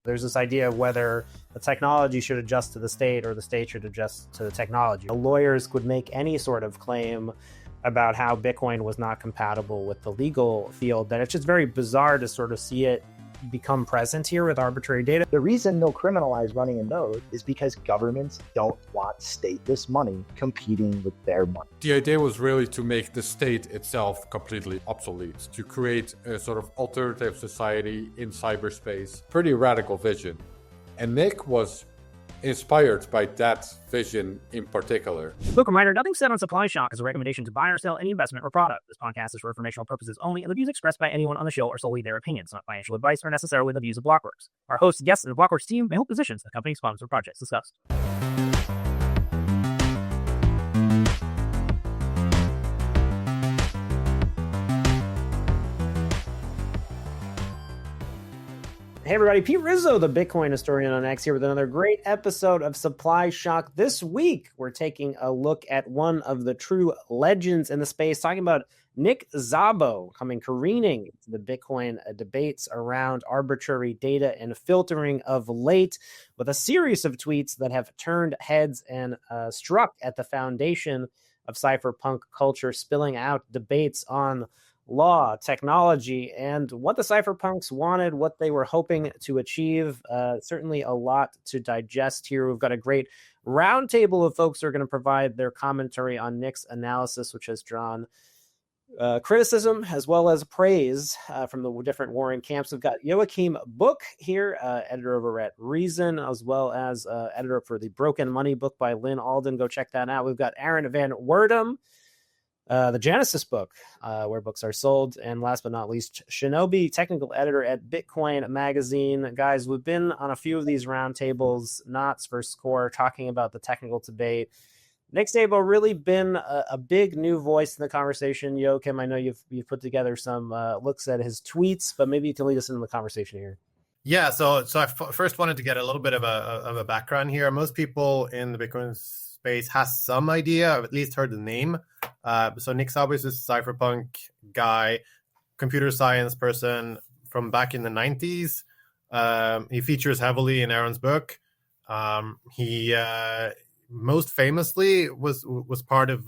There's this idea of whether the technology should adjust to the state or the state should adjust to the technology. The lawyers could make any sort of claim about how Bitcoin was not compatible with the legal field, that it's just very bizarre to sort of see it become present here with arbitrary data. The reason they'll criminalize running a node is because governments don't want stateless money competing with their money. The idea was really to make the state itself completely obsolete, to create a sort of alternative society in cyberspace. Pretty radical vision. And Nick was inspired by that vision in particular. Book reminder, nothing said on Supply Shock is a recommendation to buy or sell any investment or product. This podcast is for informational purposes only, and the views expressed by anyone on the show are solely their opinions, not financial advice or necessarily the views of Blockworks. Our hosts, guests, and the Blockworks team may hold positions the company sponsors or projects discussed. Hey everybody, Pete Rizzo, the Bitcoin historian on X, here with another great episode of Supply Shock. This week, we're taking a look at one of the true legends in the space, talking about Nick Szabo coming careening to the Bitcoin debates around arbitrary data and filtering of late, with a series of tweets that have turned heads and struck at the foundation of cypherpunk culture, spilling out debates on law, technology, and what the cypherpunks wanted, what they were hoping to achieve. Certainly a lot to digest here. We've got a great roundtable of folks who are going to provide their commentary on Nick's analysis, which has drawn criticism as well as praise from the different warring camps. We've got Joachim Book here, editor over at Reason, as well as editor for the Broken Money book by Lynn Alden. Go check that out. We've got Aaron Van Werdum, the Genesis book, where books are sold. And last but not least, Shinobi, technical editor at Bitcoin Magazine. Guys, we've been on a few of these roundtables, Knots versus Core, talking about the technical debate. Nick Szabo really been a big new voice in the conversation. Joachim, I know you've put together some looks at his tweets, but maybe you can lead us into the conversation here. Yeah, so I first wanted to get a little bit of a background here. Most people in the Bitcoin space has some idea, I've at least heard the name. So Nick Szabo is this cypherpunk guy, computer science person from back in the 90s. He features heavily in Aaron's book. He most famously was part of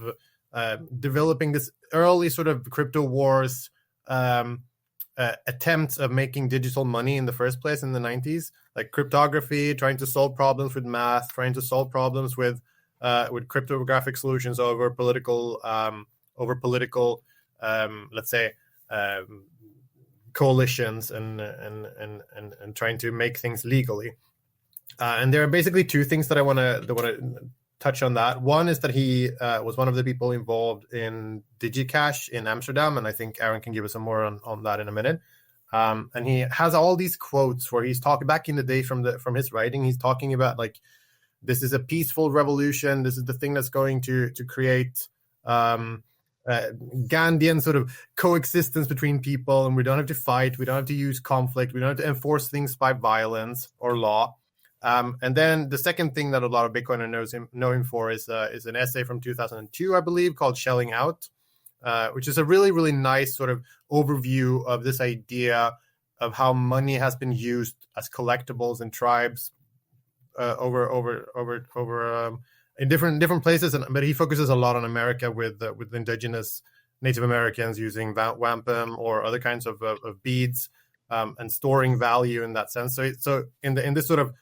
developing this early sort of crypto wars attempts of making digital money in the first place in the 90s, like cryptography, trying to solve problems with math, trying to solve problems with cryptographic solutions over political, let's say, coalitions and trying to make things legally. And there are basically two things that I want to touch on that. One is that he was one of the people involved in DigiCash in Amsterdam, and I think Aaron can give us some more on that in a minute. And he has all these quotes where he's talking back in the day from his writing. He's talking about like, this is a peaceful revolution. This is the thing that's going to create Gandhian sort of coexistence between people, and we don't have to fight. We don't have to use conflict. We don't have to enforce things by violence or law. And then the second thing that a lot of Bitcoiners know him for is an essay from 2002, I believe, called Shelling Out, which is a really, really nice sort of overview of this idea of how money has been used as collectibles in tribes over in different places, but he focuses a lot on America with indigenous Native Americans using wampum or other kinds of beads and storing value in that sense. So in this sort of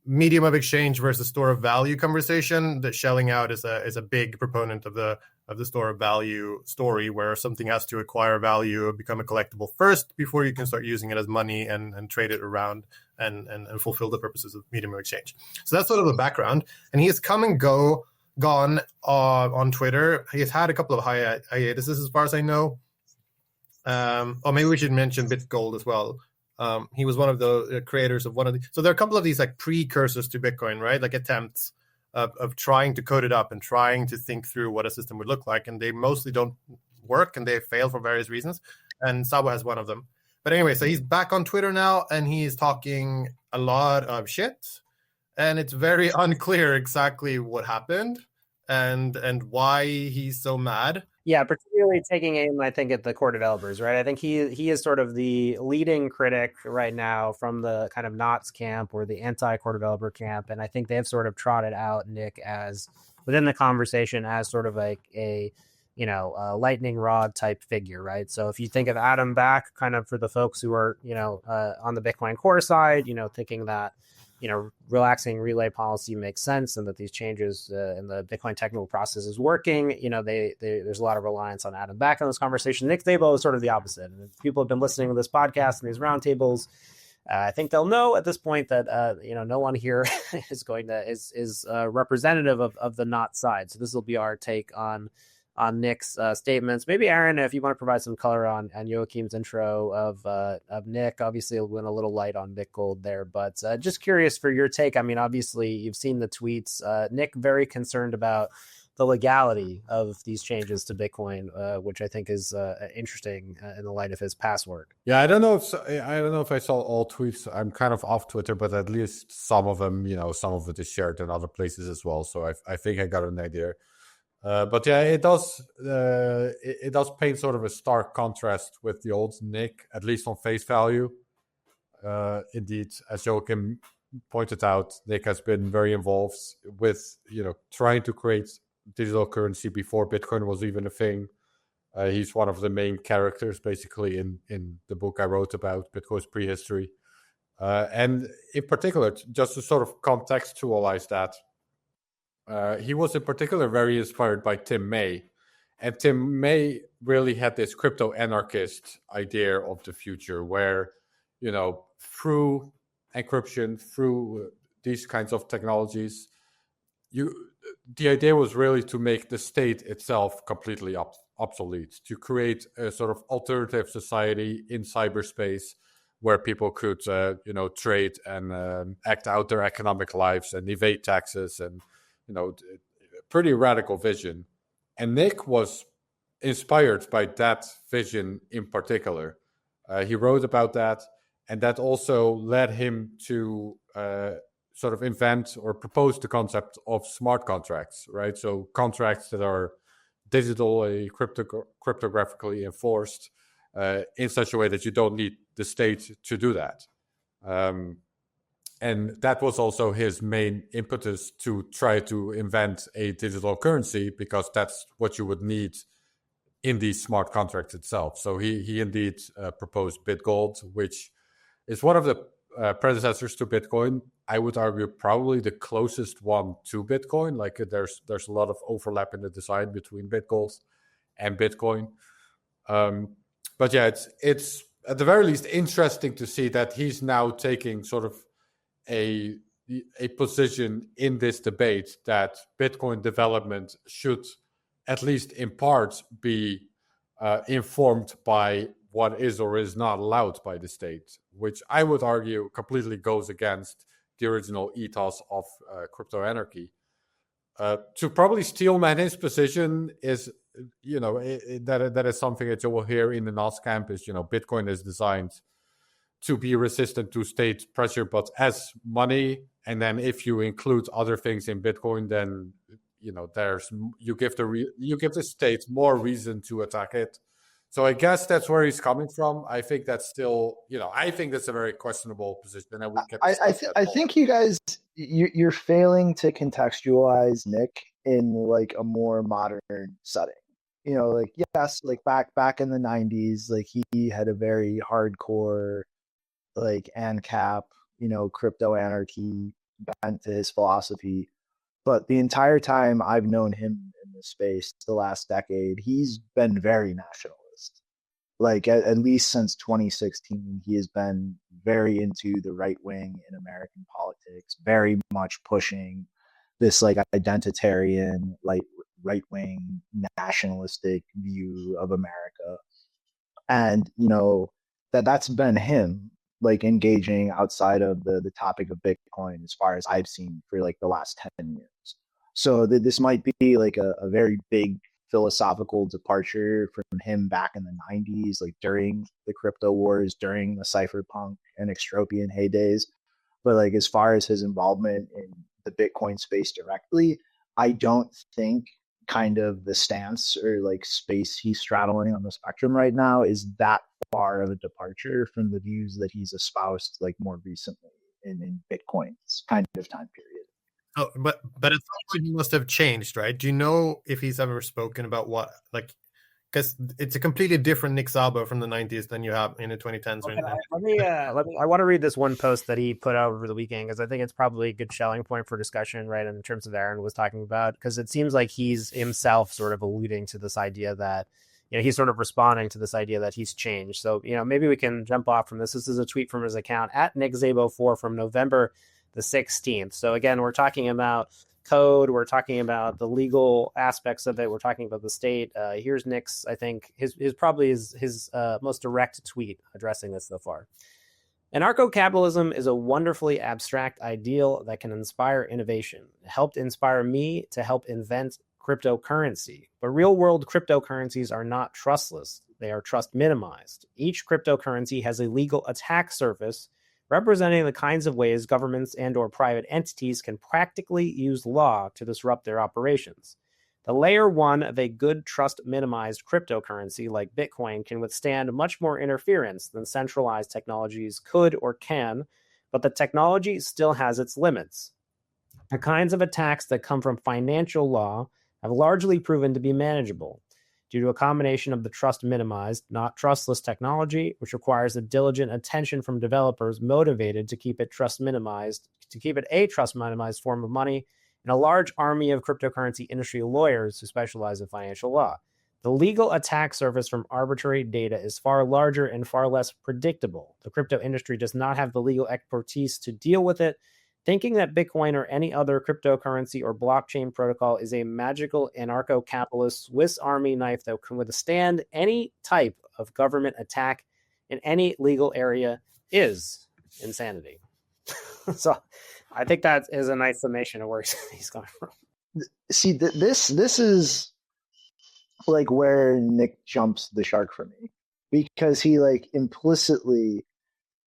medium of exchange versus store of value conversation, that Shelling Out is a big proponent of the store of value story, where something has to acquire value, become a collectible first before you can start using it as money and trade it around and fulfill the purposes of medium of exchange. So that's sort of the background. And he has come and gone on Twitter. He has had a couple of hiatuses as far as I know. Or maybe we should mention BitGold as well. He was one of the creators of one of the. So there are a couple of these like precursors to Bitcoin, right? Like attempts of trying to code it up and trying to think through what a system would look like, and they mostly don't work and they fail for various reasons. And Szabo has one of them. But anyway, so he's back on Twitter now, and he's talking a lot of shit, and it's very unclear exactly what happened and why he's so mad. Yeah, particularly taking aim, I think, at the core developers, right? I think he is sort of the leading critic right now from the kind of Knott's camp or the anti-core developer camp, and I think they've sort of trotted out Nick as within the conversation as sort of like a a lightning rod type figure, right? So if you think of Adam Back, kind of for the folks who are on the Bitcoin core side, thinking that relaxing relay policy makes sense and that these changes in the Bitcoin technical process is working. There's a lot of reliance on Adam Back in this conversation. Nick Szabo is sort of the opposite. And if people have been listening to this podcast and these roundtables, I think they'll know at this point that no one here is going to is representative of the not side. So this will be our take on Nick's statements. Maybe Aaron, if you want to provide some color on Joachim's intro of Nick. Obviously, it went a little light on Bitgold there, but just curious for your take. I mean, obviously, you've seen the tweets. Nick very concerned about the legality of these changes to Bitcoin, which I think is interesting in the light of his past work. Yeah, I don't know if I saw all tweets. I'm kind of off Twitter, but at least some of them, some of it is shared in other places as well. So I think I got an idea. But yeah, it does paint sort of a stark contrast with the old Nick, at least on face value. Indeed, as Joachim pointed out, Nick has been very involved with trying to create digital currency before Bitcoin was even a thing. He's one of the main characters, basically, in the book I wrote about Bitcoin's prehistory. And in particular, just to sort of contextualize that, he was in particular very inspired by Tim May. And Tim May really had this crypto anarchist idea of the future where, through encryption, through these kinds of technologies, the idea was really to make the state itself completely obsolete, to create a sort of alternative society in cyberspace where people could, trade and act out their economic lives and evade taxes and, pretty radical vision. And Nick was inspired by that vision in particular. He wrote about that, and that also led him to sort of invent or propose the concept of smart contracts, right? So contracts that are digitally, cryptographically enforced in such a way that you don't need the state to do that. And that was also his main impetus to try to invent a digital currency, because that's what you would need in these smart contracts itself. So he indeed proposed Bitgold, which is one of the predecessors to Bitcoin. I would argue probably the closest one to Bitcoin. Like there's a lot of overlap in the design between Bitgold and Bitcoin. But yeah, it's at the very least interesting to see that he's now taking sort of a position in this debate that Bitcoin development should, at least in part, be informed by what is or is not allowed by the state, which I would argue completely goes against the original ethos of crypto anarchy. To probably steelman his position is, that is something that you will hear in the Knott's camp is, Bitcoin is designed to be resistant to state pressure, but as money. And then if you include other things in Bitcoin, then you give the state more reason to attack it. So I guess that's where he's coming from. I think that's still, I think that's a very questionable position. And I think you guys, you're failing to contextualize Nick in like a more modern setting. Yes, like back in the 90s, like he had a very hardcore like ANCAP, crypto anarchy bent to his philosophy. But the entire time I've known him in this space, the last decade, he's been very nationalist. Like at least since 2016, he has been very into the right wing in American politics, very much pushing this like identitarian, like right wing nationalistic view of America. And that's been him like engaging outside of the topic of Bitcoin as far as I've seen for like the last 10 years. So this might be like a very big philosophical departure from him back in the 90s, like during the crypto wars, during the cypherpunk and extropian heydays. But like as far as his involvement in the Bitcoin space directly, I don't think kind of the stance or like space he's straddling on the spectrum right now is that far of a departure from the views that he's espoused like more recently in Bitcoin's kind of time period. Oh, but at some point he must have changed, right? Do you know if he's ever spoken about what, like, because it's a completely different Nick Szabo from the 90s than you have in the 2010s. Okay, I want to read this one post that he put out over the weekend, because I think it's probably a good selling point for discussion, right? In terms of Aaron was talking about, because it seems like he's himself sort of alluding to this idea that, he's sort of responding to this idea that he's changed. So, maybe we can jump off from this. This is a tweet from his account at Nick Szabo 4 from November the 16th. So again, we're talking about code. We're talking about the legal aspects of it. We're talking about the state. Here's Nick's, I think, his most direct tweet addressing this so far. Anarcho-capitalism is a wonderfully abstract ideal that can inspire innovation. It helped inspire me to help invent cryptocurrency. But real-world cryptocurrencies are not trustless. They are trust minimized. Each cryptocurrency has a legal attack surface representing the kinds of ways governments and or private entities can practically use law to disrupt their operations. The layer one of a good trust minimized cryptocurrency like Bitcoin can withstand much more interference than centralized technologies could or can, but the technology still has its limits. The kinds of attacks that come from financial law have largely proven to be manageable due to a combination of the trust minimized, not trustless technology, which requires a diligent attention from developers motivated to keep it a trust minimized form of money, and a large army of cryptocurrency industry lawyers who specialize in financial law. The legal attack surface from arbitrary data is far larger and far less predictable. The crypto industry does not have the legal expertise to deal with it. Thinking that Bitcoin or any other cryptocurrency or blockchain protocol is a magical anarcho-capitalist Swiss Army knife that can withstand any type of government attack in any legal area is insanity. So I think that is a nice summation of where he's coming from. See, this is like where Nick jumps the shark for me, because he like implicitly,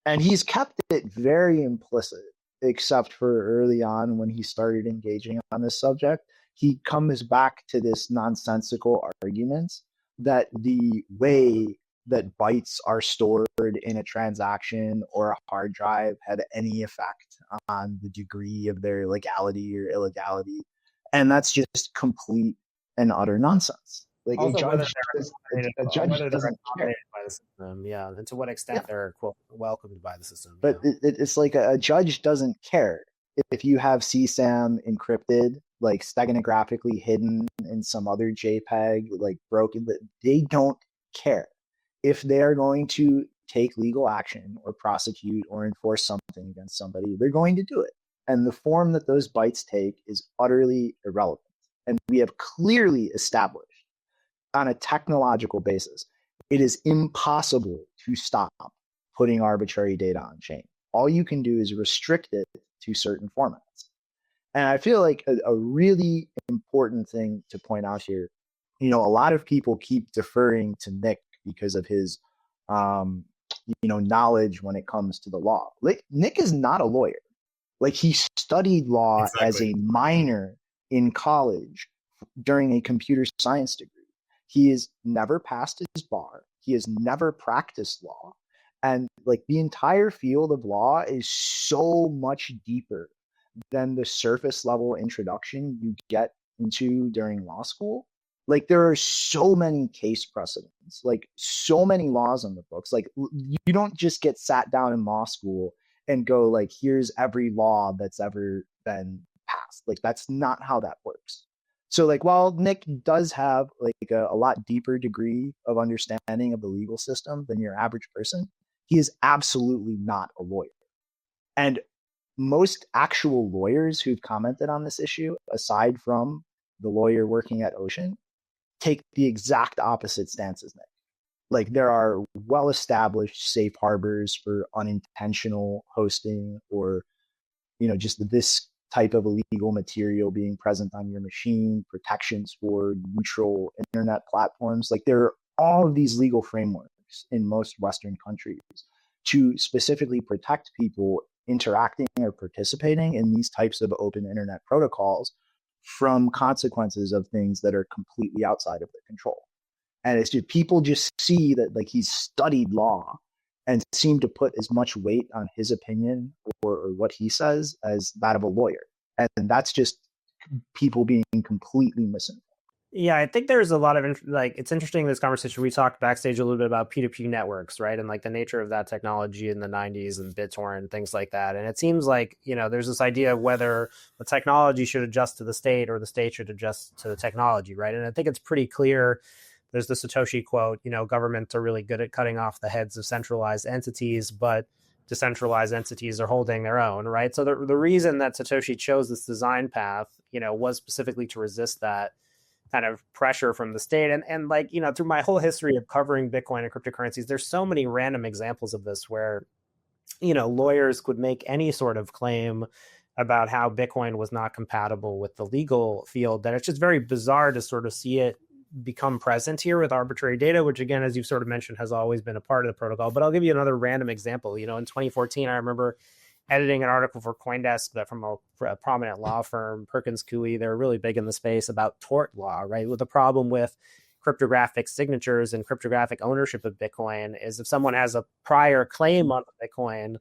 and he's kept it very implicit, except for early on when he started engaging on this subject. He comes back to this nonsensical argument that the way that bytes are stored in a transaction or a hard drive had any effect on the degree of their legality or illegality. And that's just complete and utter nonsense. Like also, a judge doesn't care by the system, and to what extent they're quote welcomed by the system. But it's like a judge doesn't care if you have CSAM encrypted, like stenographically hidden in some other JPEG, like broken. They don't care if they are going to take legal action or prosecute or enforce something against somebody. They're going to do it, and the form that those bytes take is utterly irrelevant. And we have clearly established on a technological basis, it is impossible to stop putting arbitrary data on chain. All you can do is restrict it to certain formats. And I feel like a really important thing to point out here, a lot of people keep deferring to Nick because of his, knowledge when it comes to the law. Like, Nick is not a lawyer. Like, he studied law as a minor in college during a computer science degree. He has never passed his bar. He has never practiced law. And like the entire field of law is so much deeper than the surface level introduction you get into during law school. Like, there are so many case precedents, like so many laws on the books. Like, you don't just get sat down in law school and go like, here's every law that's ever been passed. Like, that's not how that works. So like, while Nick does have like a lot deeper degree of understanding of the legal system than your average person, he is absolutely not a lawyer. And most actual lawyers who've commented on this issue, aside from the lawyer working at Ocean, take the exact opposite stance as Nick. Like, there are well-established safe harbors for unintentional hosting or, just this type of illegal material being present on your machine, protections for neutral internet platforms. Like, there are all of these legal frameworks in most Western countries to specifically protect people interacting or participating in these types of open internet protocols from consequences of things that are completely outside of their control. And it's just people just see that like he's studied law and seem to put as much weight on his opinion or what he says as that of a lawyer. And that's just people being completely misinformed. Yeah, I think there's a lot of it's interesting this conversation. We talked backstage a little bit about P2P networks, right? And like the nature of that technology in the 90s and BitTorrent, things like that. And it seems like, there's this idea of whether the technology should adjust to the state or the state should adjust to the technology, right? And I think it's pretty clear. There's the Satoshi quote, governments are really good at cutting off the heads of centralized entities, but decentralized entities are holding their own, right? So the reason that Satoshi chose this design path, was specifically to resist that kind of pressure from the state. And through my whole history of covering Bitcoin and cryptocurrencies, there's so many random examples of this where, lawyers could make any sort of claim about how Bitcoin was not compatible with the legal field, that it's just very bizarre to sort of see it become present here with arbitrary data, which again, as you've sort of mentioned, has always been a part of the protocol. But I'll give you another random example. In 2014, I remember editing an article for CoinDesk that from a prominent law firm, Perkins Coie. They're really big in the space about tort law, right? With the problem with cryptographic signatures and cryptographic ownership of Bitcoin is if someone has a prior claim on Bitcoin,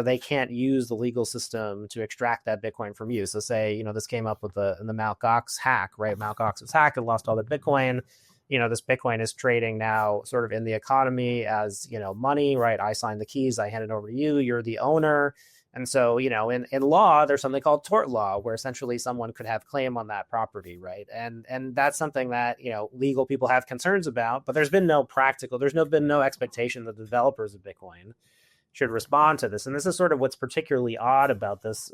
they can't use the legal system to extract that Bitcoin from you. So say, this came up with the Mt. Gox hack, right? Mt. Gox was hacked and lost all their Bitcoin. This Bitcoin is trading now sort of in the economy as, money, right? I signed the keys, I hand it over to you, you're the owner. And so, in law, there's something called tort law, where essentially someone could have claim on that property, right? And that's something that, legal people have concerns about, but there's been no been no expectation that the developers of Bitcoin should respond to this. And this is sort of what's particularly odd about this,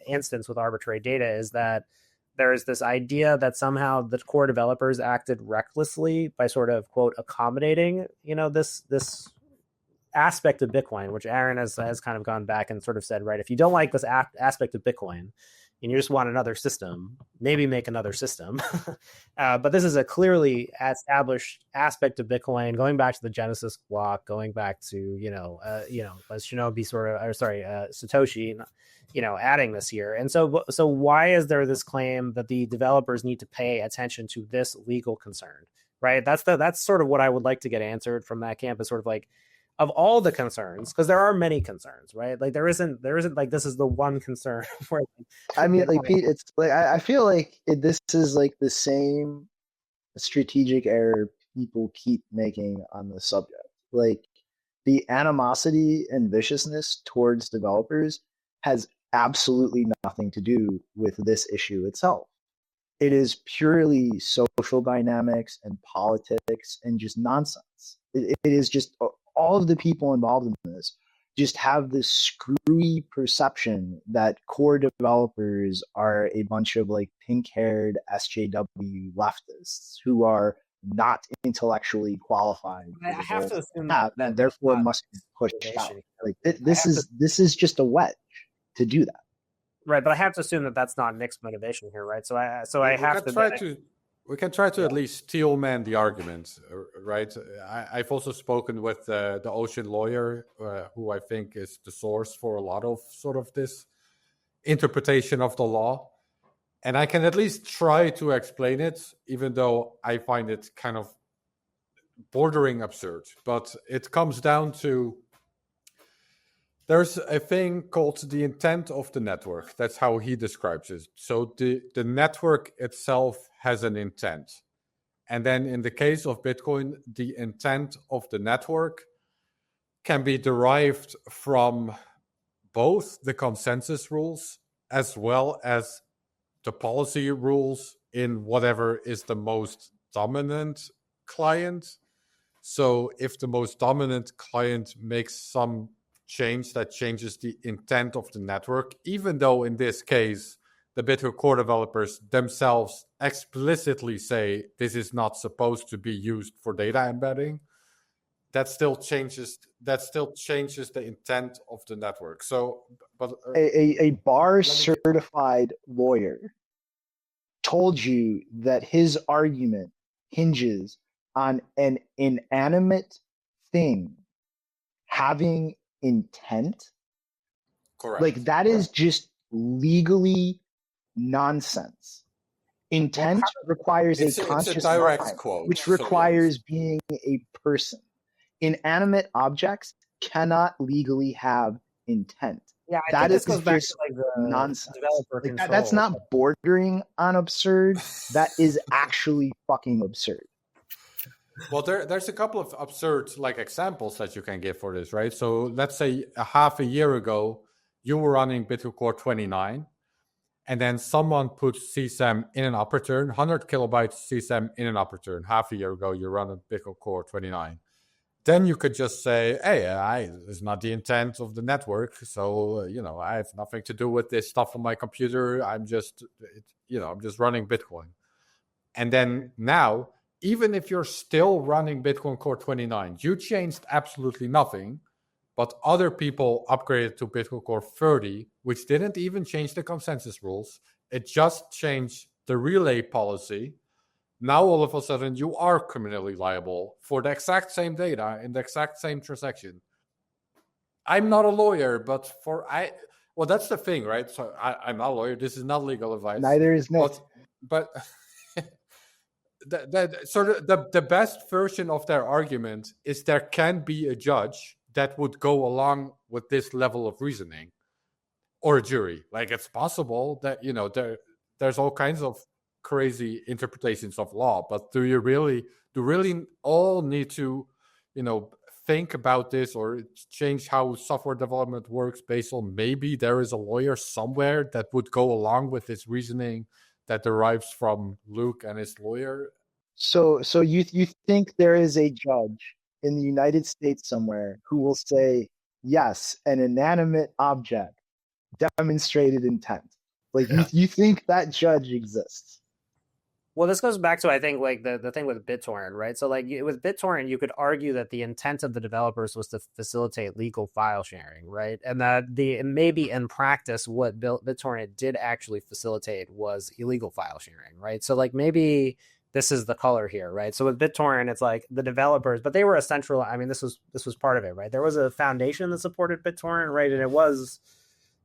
instance with arbitrary data is that there is this idea that somehow the core developers acted recklessly by sort of, quote, accommodating, this aspect of Bitcoin, which Aaron has kind of gone back and sort of said, right, if you don't like this aspect of Bitcoin and you just want another system, maybe make another system. But this is a clearly established aspect of Bitcoin, going back to the Genesis block, going back to, Shinobi Satoshi, adding this here. And so why is there this claim that the developers need to pay attention to this legal concern, right? That's sort of what I would like to get answered from that camp, is sort of like, of all the concerns, because there are many concerns, right? Like there isn't like this is the one concern. Where, I mean, like Pete, it's like I feel like this is like the same strategic error people keep making on the subject. Like the animosity and viciousness towards developers has absolutely nothing to do with this issue itself. It is purely social dynamics and politics and just nonsense. It is just all of the people involved in this just have this screwy perception that core developers are a bunch of like pink-haired SJW leftists who are not intellectually qualified. I have to assume that therefore must be pushed out. Like this is just a wedge to do that. Right, but I have to assume that that's not Nick's motivation here, right? We can try to at least steel man the argument, right? I've also spoken with the Ocean lawyer, who I think is the source for a lot of sort of this interpretation of the law. And I can at least try to explain it, even though I find it kind of bordering absurd. But it comes down to, there's a thing called the intent of the network. That's how he describes it. So the network itself has an intent. And then in the case of Bitcoin, the intent of the network can be derived from both the consensus rules as well as the policy rules in whatever is the most dominant client. So if the most dominant client makes some change that changes the intent of the network, even though in this case the Bitcoin core developers themselves explicitly say this is not supposed to be used for data embedding, that still changes the intent of the network. So, but a bar certified lawyer told you that his argument hinges on an inanimate thing having intent. Correct. Like that is just legally nonsense. Intent requires It's a conscious a direct mind, quote, which so requires being a person. Inanimate objects cannot legally have intent. Yeah, I That think this is goes back to just like the nonsense. developer Like control. that's not bordering on absurd. That is actually fucking absurd. Well, there's a couple of absurd like examples that you can give for this, right? So let's say a half a year ago, you were running Bitcoin Core 29, and then someone put CSAM in an upper turn, 100 kilobytes CSAM in an upper turn. Half a year ago, you're running Bitcoin Core 29. Then you could just say, hey, it's not the intent of the network. So, I have nothing to do with this stuff on my computer. I'm just running Bitcoin. And then now, even if you're still running Bitcoin Core 29, you changed absolutely nothing, but other people upgraded to Bitcoin Core 30, which didn't even change the consensus rules. It just changed the relay policy. Now, all of a sudden, you are criminally liable for the exact same data in the exact same transaction. I'm not a lawyer, but that's the thing, right? So I'm not a lawyer. This is not legal advice. Neither is Nick. But the best version of their argument is there can be a judge that would go along with this level of reasoning, or a jury. Like, it's possible that there's all kinds of crazy interpretations of law, but do really all need to think about this or change how software development works based on maybe there is a lawyer somewhere that would go along with this reasoning that derives from Luke and his lawyer? So you think there is a judge in the United States somewhere who will say, yes, an inanimate object demonstrated intent? Like, you think that judge exists? Well, this goes back to, I think, like the thing with BitTorrent, right? So like with BitTorrent, you could argue that the intent of the developers was to facilitate legal file sharing, right? And that maybe in practice, what BitTorrent did actually facilitate was illegal file sharing, right? So like maybe this is the color here, right? So with BitTorrent, it's like the developers, but they were this was part of it, right? There was a foundation that supported BitTorrent, right? And it was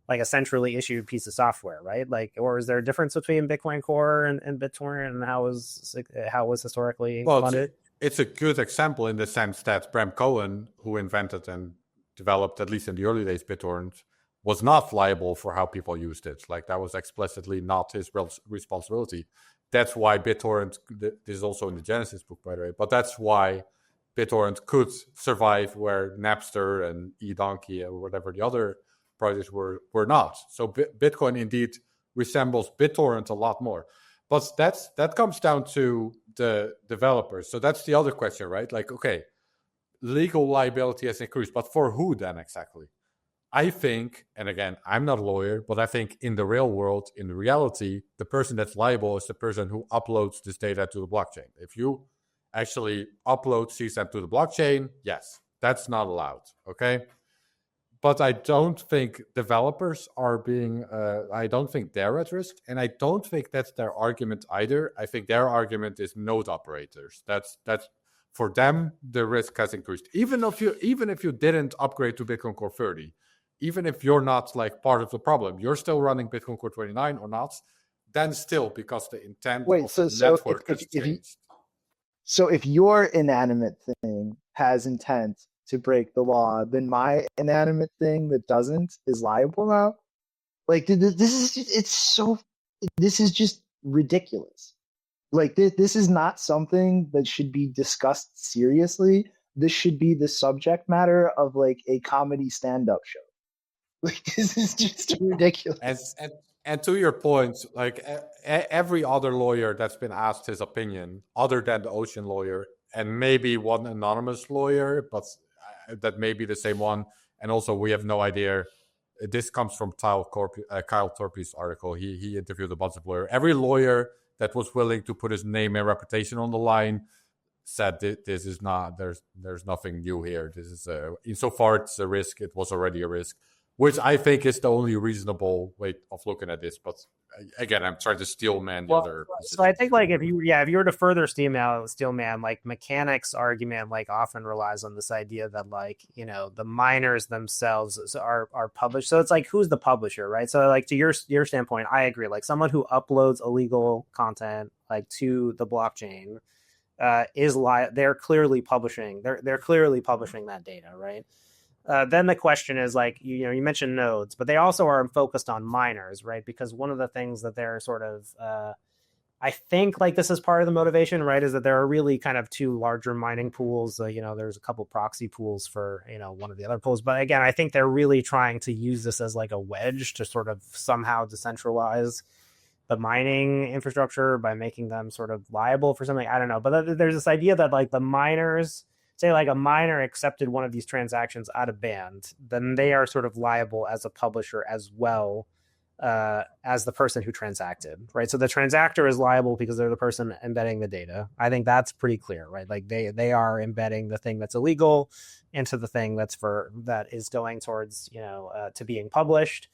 like a centrally issued piece of software, right? Like, or is there a difference between Bitcoin Core and BitTorrent, and how was historically funded? It's a good example in the sense that Bram Cohen, who invented and developed, at least in the early days, BitTorrent, was not liable for how people used it. Like, that was explicitly not his responsibility. That's why BitTorrent, this is also in the Genesis book, by the way, but that's why BitTorrent could survive where Napster and eDonkey or whatever the other projects were not. So Bitcoin indeed resembles BitTorrent a lot more. But that comes down to the developers. So that's the other question, right? Like, okay, legal liability has increased, but for who then exactly? I think, and again, I'm not a lawyer, but I think in the real world, in reality, the person that's liable is the person who uploads this data to the blockchain. If you actually upload CSAM to the blockchain, yes, that's not allowed, okay? But I don't think developers are being, I don't think they're at risk. And I don't think that's their argument either. I think their argument is node operators. That's for them, the risk has increased. Even if you didn't upgrade to Bitcoin Core 30, even if you're not like part of the problem, you're still running Bitcoin Core 29 or not, then still, because the intent of the network has changed. So if your inanimate thing has intent to break the law, then my inanimate thing that doesn't is liable now? Like, this is just ridiculous. Like, this is not something that should be discussed seriously. This should be the subject matter of like a comedy stand-up show. Like, this is just ridiculous. And to your point, like every other lawyer that's been asked his opinion, other than the Ocean lawyer, and maybe one anonymous lawyer, but that may be the same one. And also, we have no idea. This comes from Kyle Torpy's article. He interviewed a bunch of lawyers. Every lawyer that was willing to put his name and reputation on the line said this is not, there's nothing new here. This is insofar it's a risk. It was already a risk. which I think is the only reasonable way of looking at this. But again, I'm trying to steel man the other. So I think like if you were to further steel man, like mechanics argument like often relies on this idea that like, you know, the miners themselves are published. So it's like, who's the publisher, right? So like to your standpoint, I agree. Like someone who uploads illegal content like to the blockchain they're clearly publishing. They're clearly publishing that data, right? Then the question is like, you know, you mentioned nodes, but they also are focused on miners, right? Because one of the things that they're sort of, I think like this is part of the motivation, right? Is that there are really kind of two larger mining pools. You know, there's a couple proxy pools for, you know, one of the other pools. But again, I think they're really trying to use this as like a wedge to sort of somehow decentralize the mining infrastructure by making them sort of liable for something. I don't know. But there's this idea that like the miners, say like a miner accepted one of these transactions out of band, then they are sort of liable as a publisher as well as the person who transacted, right? So the transactor is liable because they're the person embedding the data. I think that's pretty clear, right? Like they are embedding the thing that's illegal into the thing that is going towards, you know, to being published.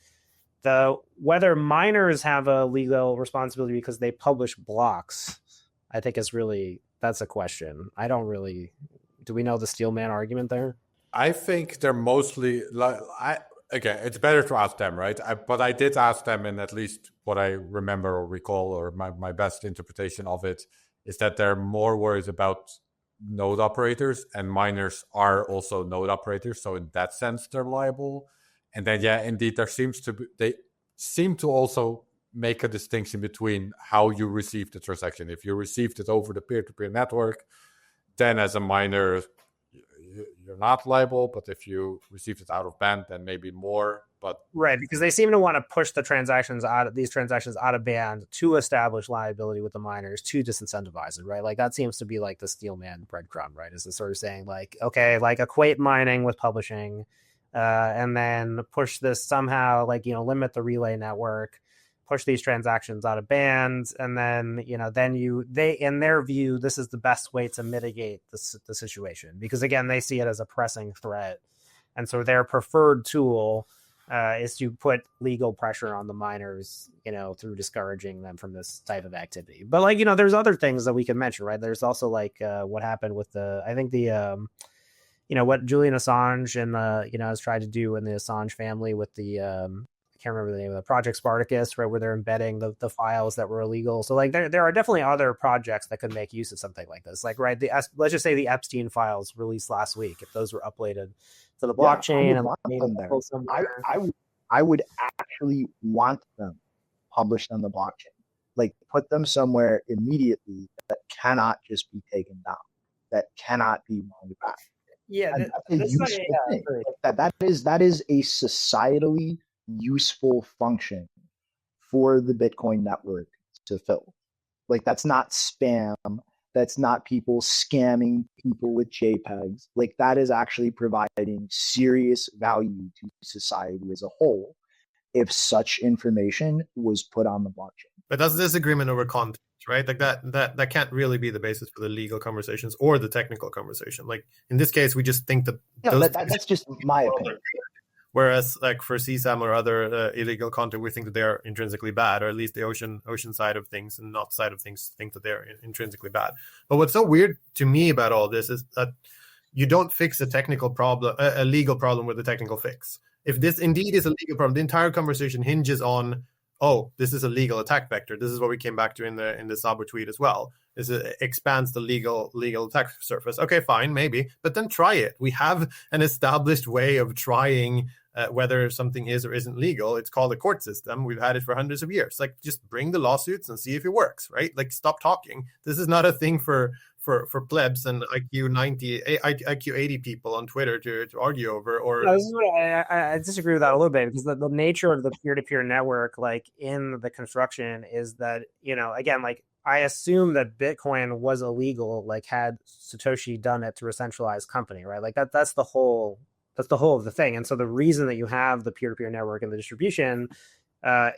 Whether miners have a legal responsibility because they publish blocks, I think that's a question. Do we know the steelman argument there? I think they're mostly again, it's better to ask them, right? But I did ask them, and at least what I remember or recall, or my best interpretation of it, is that they're more worried about node operators, and miners are also node operators. So in that sense, they're liable. And then, yeah, indeed, they seem to also make a distinction between how you receive the transaction. If you received it over the peer-to-peer network, then as a miner, you're not liable. But if you received it out of band, then maybe more. But right, because they seem to want to push these transactions out of band to establish liability with the miners to disincentivize it, right? Like that seems to be like the steelman breadcrumb, right? Is it sort of saying like, okay, like equate mining with publishing. And then push this somehow, like, you know, limit the relay network, push these transactions out of band, and then, you know, they in their view, this is the best way to mitigate the situation, because again, they see it as a pressing threat, and so their preferred tool is to put legal pressure on the miners, you know, through discouraging them from this type of activity. But like, you know, there's other things that we can mention, right? There's also like what happened with you know, what Julian Assange and, you know, has tried to do in the Assange family with the, I can't remember the name of the Project Spartacus, right, where they're embedding the files that were illegal. So like there are definitely other projects that could make use of something like this. Like, right, let's just say the Epstein files released last week, if those were uploaded to the blockchain I would actually want them published on the blockchain. Like put them somewhere immediately that cannot just be taken down, that cannot be rolled back. Yeah, that is a societally useful function for the Bitcoin network to fill. Like that's not spam. That's not people scamming people with JPEGs. Like that is actually providing serious value to society as a whole if such information was put on the blockchain. But that's disagreement over content, right? Like that can't really be the basis for the legal conversations or the technical conversation. Like in this case, we just think that that's just my opinion. Whereas like for CSAM or other illegal content, we think that they are intrinsically bad, or at least the ocean side of things and not side of things think that they're intrinsically bad. But what's so weird to me about all this is that you don't fix a technical problem, a legal problem with a technical fix. If this indeed is a legal problem, the entire conversation hinges on, oh, this is a legal attack vector. This is what we came back to in the Szabo tweet as well. Is it expands the legal attack surface? Okay, fine, maybe, but then try it. We have an established way of trying whether something is or isn't legal. It's called a court system. We've had it for hundreds of years. Like, just bring the lawsuits and see if it works, right? Like, stop talking. This is not a thing for plebs and IQ 90, IQ 80 people on Twitter to argue over. Or no, this is what I disagree with that a little bit, because the nature of the peer-to-peer network, like in the construction, is that, you know, again, like I assume that Bitcoin was illegal, like had Satoshi done it through a centralized company, right? Like that's the whole of the thing. And so the reason that you have the peer-to-peer network and the distribution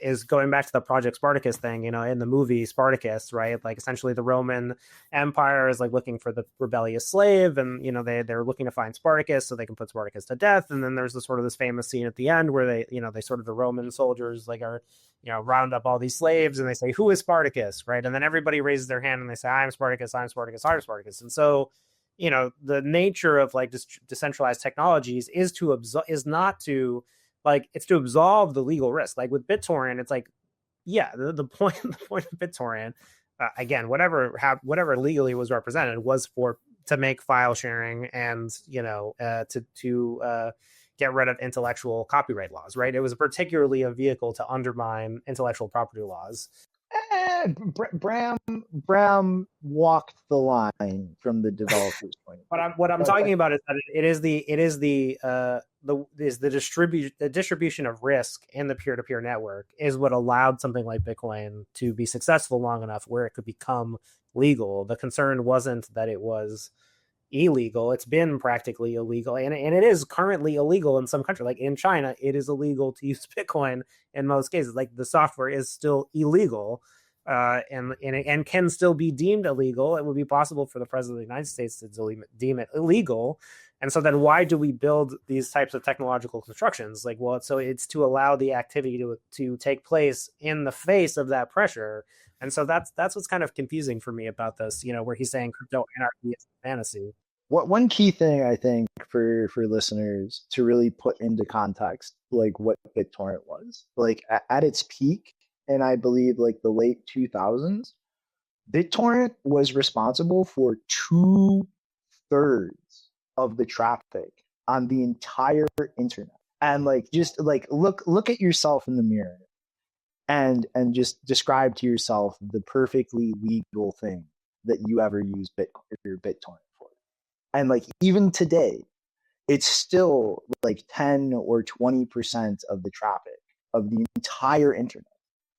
is going back to the Project Spartacus thing, in the movie Spartacus, right? Like essentially the Roman Empire is like looking for the rebellious slave, and they're looking to find Spartacus so they can put Spartacus to death. And then there's this famous scene at the end where they sort of the Roman soldiers like are round up all these slaves and they say, "Who is Spartacus?" Right? And then everybody raises their hand and they say, "I'm Spartacus, I'm Spartacus, I'm Spartacus." And so the nature of like decentralized technologies is not to like, it's to absolve the legal risk. Like with BitTorrent, it's like, yeah, the point of BitTorrent, again, whatever legally was represented was to make file sharing and to get rid of intellectual copyright laws, right? It was particularly a vehicle to undermine intellectual property laws. Bram walked the line from the developer's point. What I'm talking about is that it is the distribution of risk in the peer-to-peer network is what allowed something like Bitcoin to be successful long enough where it could become legal. The concern wasn't that it was illegal. It's been practically illegal, and it is currently illegal in some countries. Like in China, it is illegal to use Bitcoin in most cases. Like the software is still illegal. And can still be deemed illegal. It would be possible for the president of the United States to deem it illegal. And so then why do we build these types of technological constructions? Like, well, so it's to allow the activity to take place in the face of that pressure. And so that's what's kind of confusing for me about this, where he's saying crypto anarchy is fantasy. One key thing I think for listeners to really put into context, like what BitTorrent was, like at its peak, and I believe like the late 2000s, BitTorrent was responsible for 2/3 of the traffic on the entire internet. And like just like look at yourself in the mirror and just describe to yourself the perfectly legal thing that you ever used BitTorrent for. And like even today, it's still like 10 or 20% of the traffic of the entire internet.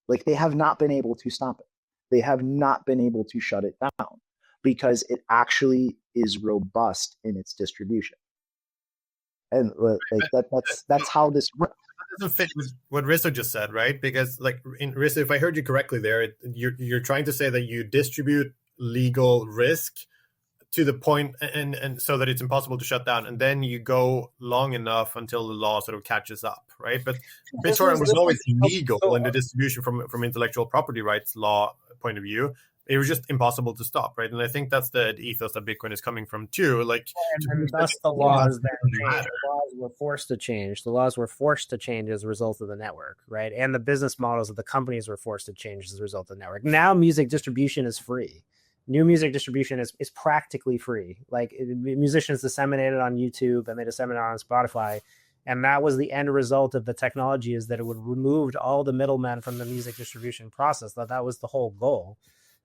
Like they have not been able to stop it. They have not been able to shut it down because it actually is robust in its distribution. And like that's how this works. That doesn't fit with what Rizzo just said, right? Because like in Rizzo, if I heard you correctly there, you're trying to say that you distribute legal risk to the point and so that it's impossible to shut down, and then you go long enough until the law sort of catches up, right? But BitTorrent was always illegal in the distribution from intellectual property rights law point of view. It was just impossible to stop, right? And I think that's the ethos that Bitcoin is coming from too. Like, and thus the laws that changed. The laws were forced to change. The laws were forced to change as a result of the network, right? And the business models of the companies were forced to change as a result of the network. Now music distribution is free. New music distribution is practically free. Like musicians disseminate it on YouTube and they disseminate it on Spotify. And that was the end result of the technology, is that it would removed all the middlemen from the music distribution process. That was the whole goal.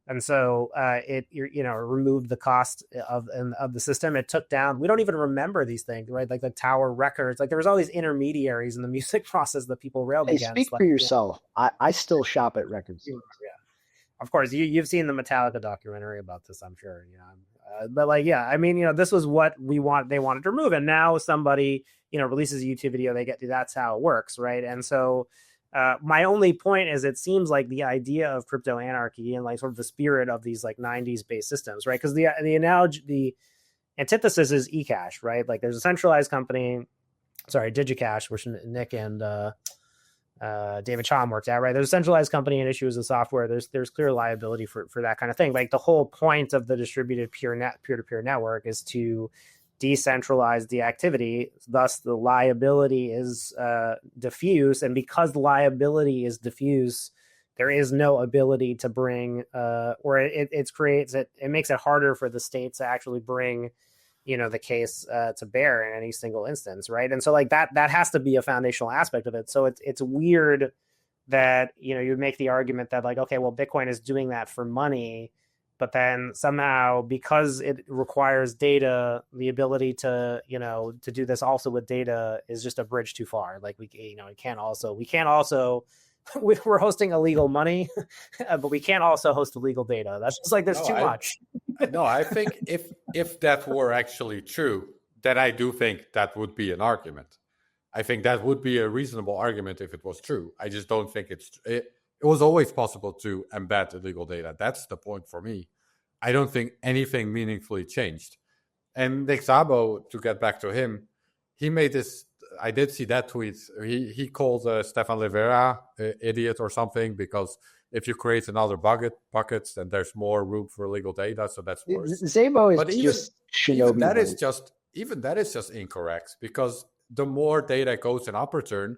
And so it removed the cost of the system. It took down, we don't even remember these things, right? Like the Tower Records, like there was all these intermediaries in the music process that people railed against. Speak for yourself. I still shop at record stores. Yeah. Of course, you've seen the Metallica documentary about this, I'm sure. But like, yeah, I mean, this was what they wanted to remove, and now somebody releases a YouTube video, that's how it works, right? And so my only point is, it seems like the idea of crypto anarchy and like sort of the spirit of these like 90s based systems, right? Because the analogy, the antithesis is eCash, right? Like there's a centralized company, DigiCash, which Nick and David Chom worked at, right? There's a centralized company and issues of software. There's clear liability for that kind of thing. Like the whole point of the distributed peer-to-peer network is to decentralize the activity. Thus, the liability is diffuse, and because the liability is diffuse, there is no ability to bring, or it makes it harder for the state to actually bring the case to bear in any single instance, right? And so like that has to be a foundational aspect of it. So it's weird that you'd make the argument that like, okay, well, Bitcoin is doing that for money, but then somehow because it requires data, the ability to to do this also with data is just a bridge too far. Like we can't also we're hosting illegal money, but we can't also host illegal data. That's just like, there's too much. No, I think if that were actually true, then I do think that would be an argument. I think that would be a reasonable argument if it was true. I just don't think it was always possible to embed illegal data. That's the point for me. I don't think anything meaningfully changed. And Nick Szabo, to get back to him, he made this. I did see that tweet. He called Stefan Rivera idiot or something, because if you create another buckets, then there's more room for illegal data. So that's worse. Szabo is But just even that is just incorrect, because the more data goes in up return,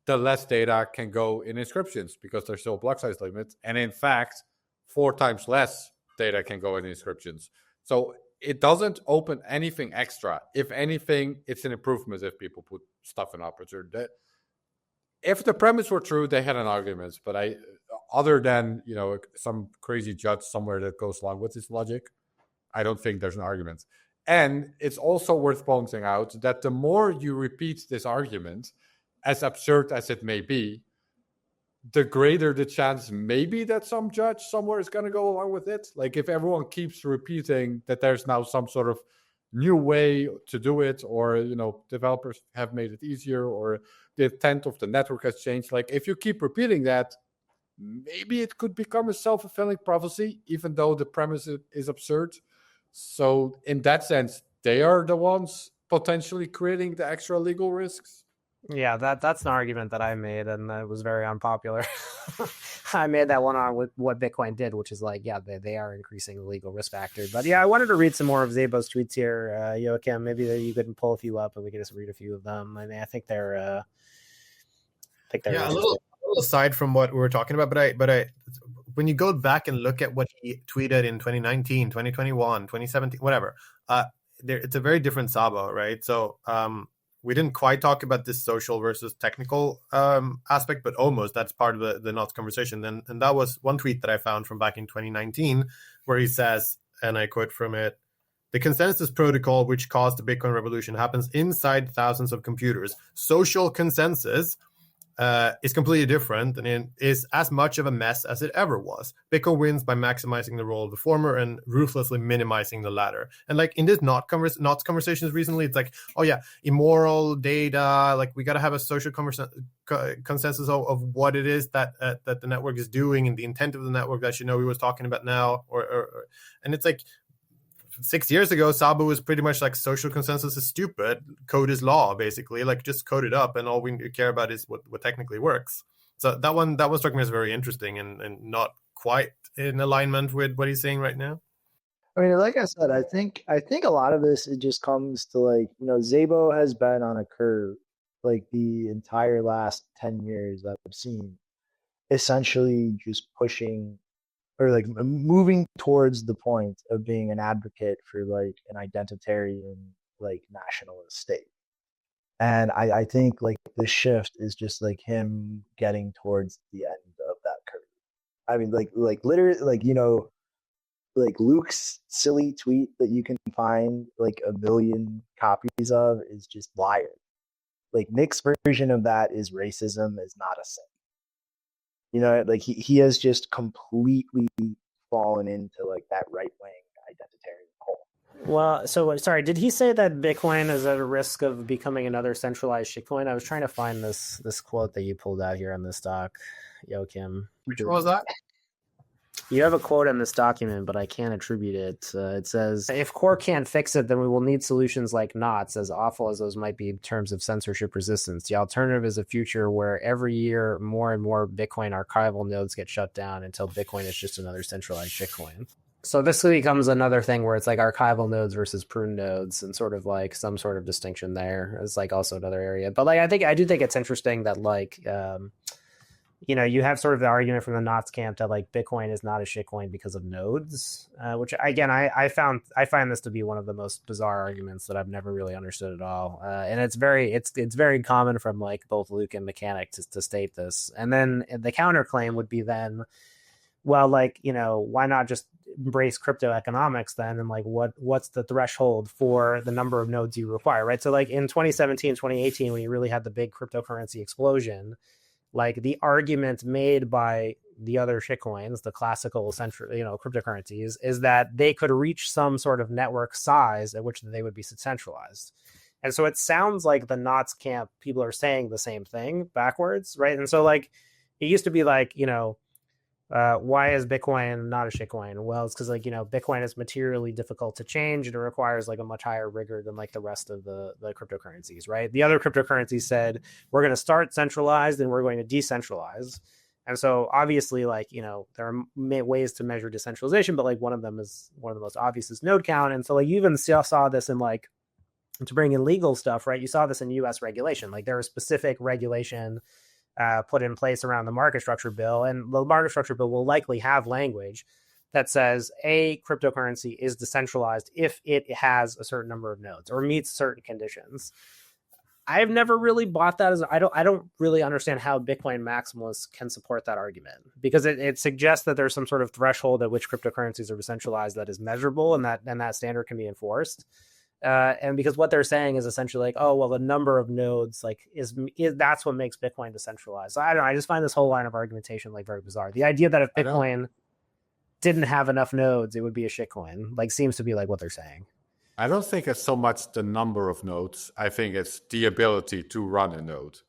the less data can go in inscriptions, because there's still a block size limit. And in fact, 4 times less data can go in inscriptions. So it doesn't open anything extra. If anything, it's an improvement if people put stuff in up return. If the premise were true, they had an argument. But other than some crazy judge somewhere that goes along with this logic, I don't think there's an argument. And it's also worth pointing out that the more you repeat this argument, as absurd as it may be, the greater the chance maybe that some judge somewhere is going to go along with it. Like if everyone keeps repeating that there's now some sort of new way to do it, or developers have made it easier, or the intent of the network has changed. Like if you keep repeating that, maybe it could become a self-fulfilling prophecy, even though the premise is absurd. So in that sense, they are the ones potentially creating the extra legal risks. Yeah, that's an argument that I made, and it was very unpopular. I made that one on with what Bitcoin did, which is like, yeah, they are increasing the legal risk factor. But yeah, I wanted to read some more of Szabo's tweets here. Joachim, maybe you could pull a few up and we can just read a few of them. I mean, I think they're a little aside from what we were talking about, but I when you go back and look at what he tweeted in 2019, 2021, 2017, whatever, it's a very different Szabo, right? So we didn't quite talk about this social versus technical aspect, but almost. That's part of the NOTS conversation. And that was one tweet that I found from back in 2019, where he says, and I quote from it, "The consensus protocol which caused the Bitcoin revolution happens inside thousands of computers. Social consensus is completely different, and it is as much of a mess as it ever was. Bitcoin wins by maximizing the role of the former and ruthlessly minimizing the latter." And like in this NOTS conversations recently, it's like, oh yeah, immoral data, like we got to have a social consensus of what it is that the network is doing and the intent of the network that we was talking about now, or and it's like 6 years ago, Szabo was pretty much like social consensus is stupid, code is law, basically. Like just code it up, and all we care about is what technically works. So that one struck me as very interesting and not quite in alignment with what he's saying right now. I mean, like I said, I think a lot of this, it just comes to like, Szabo has been on a curve like the entire last 10 years that I've seen, essentially just pushing or like moving towards the point of being an advocate for like an identitarian, like nationalist state. And I think like the shift is just like him getting towards the end of that curve. I mean, like literally, like, like Luke's silly tweet that you can find like 1 million copies of is just wired. Like Nick's version of that is racism is not a sin. Like he has just completely fallen into like that right-wing identitarian hole. Well, so sorry, did he say that Bitcoin is at a risk of becoming another centralized shitcoin? I was trying to find this quote that you pulled out here on this doc, Joachim. Which one was that? You have a quote in this document, but I can't attribute it. It says, "If core can't fix it, then we will need solutions like NOTS, as awful as those might be in terms of censorship resistance. The alternative is a future where every year more and more Bitcoin archival nodes get shut down until Bitcoin is just another centralized shitcoin." So this becomes another thing where it's like archival nodes versus prune nodes, and sort of like some sort of distinction there. It's like also another area. But like I do think it's interesting that like you have sort of the argument from the NOTS camp that like Bitcoin is not a shitcoin because of nodes, which again I find this to be one of the most bizarre arguments that I've never really understood at all. And it's very common from like both Luke and Mechanic to state this. And then the counterclaim would be then, well, like, why not just embrace crypto economics then? And like, what's the threshold for the number of nodes you require, right? So like in 2017, 2018, when you really had the big cryptocurrency explosion, like the argument made by the other shitcoins, the classical cryptocurrencies, is that they could reach some sort of network size at which they would be centralized. And so it sounds like the Knots camp people are saying the same thing backwards, right? And so like it used to be like, why is Bitcoin not a shitcoin? Well, it's because like, Bitcoin is materially difficult to change and it requires like a much higher rigor than like the rest of the cryptocurrencies, right? The other cryptocurrencies said, we're going to start centralized and we're going to decentralize. And so obviously like, there are ways to measure decentralization, but like one of them is one of the most obvious is node count. And so like you even saw this in like, to bring in legal stuff, right? You saw this in US regulation. Like there was specific regulation put in place around the market structure bill, and the market structure bill will likely have language that says a cryptocurrency is decentralized if it has a certain number of nodes or meets certain conditions. I've never really bought that as I don't really understand how Bitcoin maximalists can support that argument, because it suggests that there's some sort of threshold at which cryptocurrencies are decentralized that is measurable and that standard can be enforced. And because what they're saying is essentially like, oh, well, the number of nodes like is that's what makes Bitcoin decentralized. So I don't know. I just find this whole line of argumentation like very bizarre. The idea that if Bitcoin didn't have enough nodes, it would be a shitcoin, like seems to be like what they're saying. I don't think it's so much the number of nodes. I think it's the ability to run a node,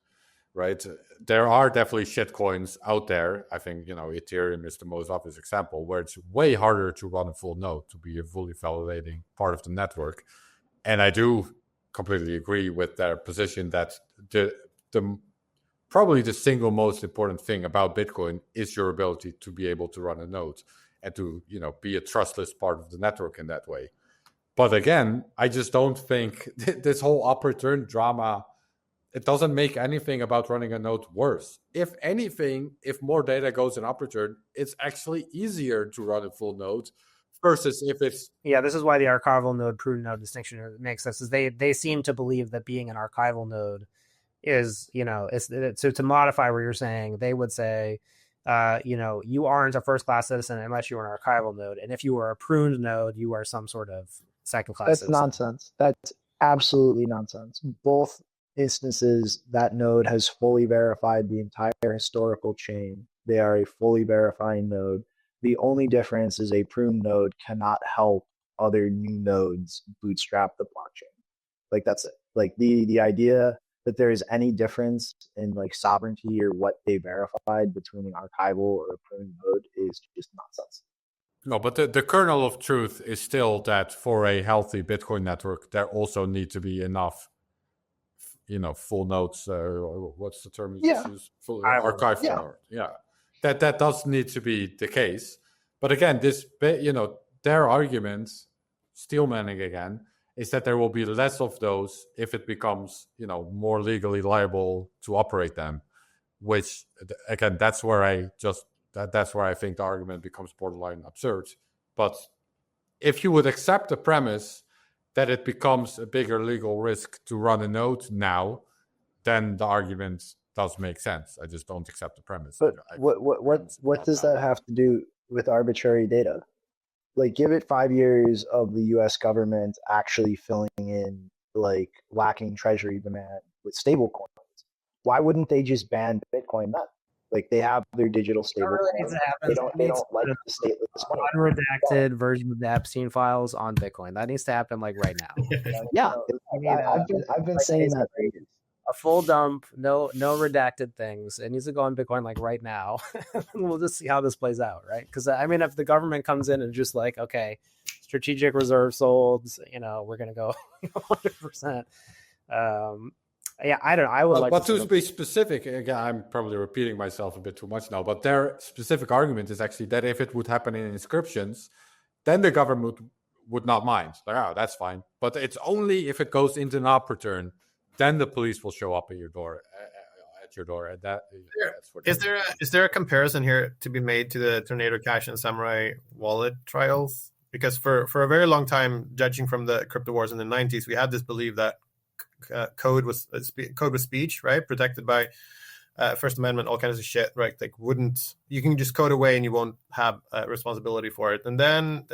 right? There are definitely shitcoins out there. I think, Ethereum is the most obvious example where it's way harder to run a full node to be a fully validating part of the network. And I do completely agree with their position that the probably the single most important thing about Bitcoin is your ability to be able to run a node and to, be a trustless part of the network in that way. But again, I just don't think this whole up return drama, it doesn't make anything about running a node worse. If anything, if more data goes in up return, it's actually easier to run a full node versus if it's... Yeah, this is why the archival node prudent node distinction makes sense. Is they seem to believe that being an archival node is, so to modify what you're saying, they would say, you aren't a first class citizen unless you are an archival node, and if you are a pruned node, you are some sort of second class citizen. That's nonsense. That's absolutely nonsense. Both instances, that node has fully verified the entire historical chain. They are a fully verifying node. The only difference is a pruned node cannot help other new nodes bootstrap the blockchain. Like that's it. Like the idea that there is any difference in like sovereignty or what they verified between an archival or a pruned node is just nonsense. No, but the kernel of truth is still that for a healthy Bitcoin network, there also need to be enough, full nodes. What's the term you use? Full archive node. Yeah. That does need to be the case. But again, this, their argument, steelmanning again, is that there will be less of those if it becomes, more legally liable to operate them, which, again, that's where I think the argument becomes borderline absurd. But if you would accept the premise that it becomes a bigger legal risk to run a node now, then the argument does make sense. I just don't accept the premise. But what does that have to do with arbitrary data? Like, give it 5 years of the U.S. government actually filling in like lacking treasury demand with stable coins. Why wouldn't they just ban Bitcoin then? Like, they have their digital stable coins. They don't like the stateless money. Unredacted version of the Epstein files on Bitcoin. That needs to happen like right now. Yeah, I've been saying that for years. A full dump, no redacted things. It needs to go on Bitcoin like right now. We'll just see how this plays out, right? Because if the government comes in and just like, okay, strategic reserve sold, we're gonna go 100%. Yeah, I don't know. I would like. But to be specific, again, I'm probably repeating myself a bit too much now. But their specific argument is actually that if it would happen in inscriptions, then the government would not mind. Like, that's fine. But it's only if it goes into an up return. Then the police will show up at your door. And that's what is there a comparison here to be made to the Tornado Cash and Samurai Wallet trials? Because for a very long time, judging from the crypto wars in the 90s, we had this belief that code was speech, right, protected by First Amendment, all kinds of shit, right? Like, you can just code away and you won't have responsibility for it. And then,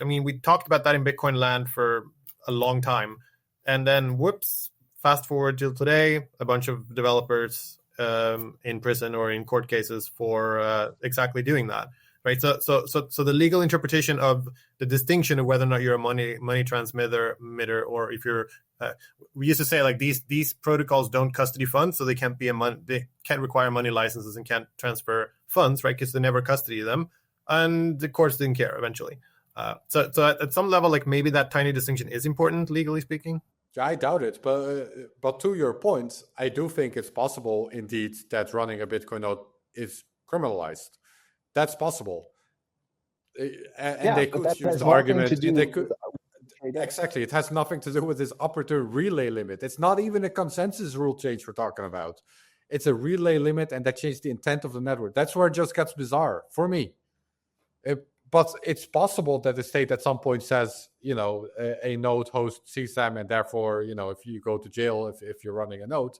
we talked about that in Bitcoin land for a long time, and then whoops. Fast forward till today, a bunch of developers in prison or in court cases for exactly doing that. right? So the legal interpretation of the distinction of whether or not you're a money transmitter, or if you're we used to say like these protocols don't custody funds, so they can't require money licenses and can't transfer funds, right? Because they never custody them, and the courts didn't care eventually. So at some level, like maybe that tiny distinction is important legally speaking. I doubt it, but to your point, I do think it's possible indeed that running a Bitcoin node is criminalized. That's possible, and they could use the argument. They could. Exactly. It has nothing to do with this arbitrary relay limit. It's not even a consensus rule change we're talking about. It's a relay limit, and that changed the intent of the network. That's where it just gets bizarre for me. But it's possible that the state at some point says, a node hosts CSAM, and therefore, if you go to jail if you're running a node.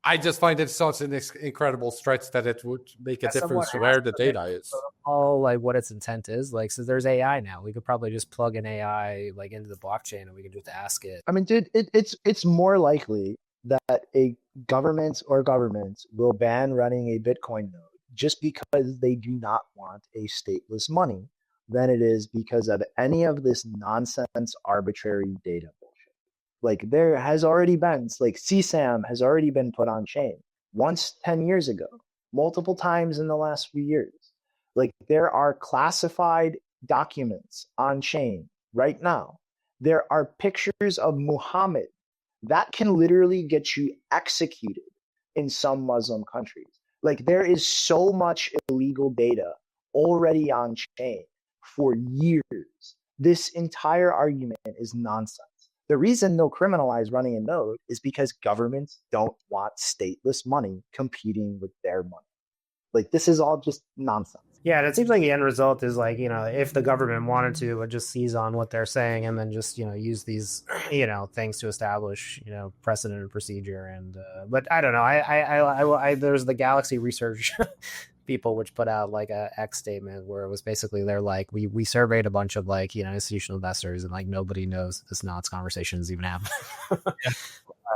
I just find it such an incredible stretch that it would make a difference where the data is. All like what its intent is. Like, so there's AI now. We could probably just plug an AI like into the blockchain, and we can just ask it. I mean, dude, it's more likely that a government or governments will ban running a Bitcoin node just because they do not want a stateless money than it is because of any of this nonsense arbitrary data bullshit. Like there has already been, like CSAM has already been put on chain once 10 years ago, multiple times in the last few years. Like there are classified documents on chain right now. There are pictures of Muhammad that can literally get you executed in some Muslim countries. Like there is so much illegal data already on chain for years. This entire argument is nonsense. The reason they'll criminalize running a node is because governments don't want stateless money competing with their money. Like this is all just nonsense. Yeah, and it seems like the end result is like, if the government wanted to, it would just seize on what they're saying and then just, use these, things to establish, precedent and procedure. And but I don't know. I there's the Galaxy Research people which put out like a X statement where it was basically they're like, we surveyed a bunch of like, institutional investors and like nobody knows this nonce conversation is even happening.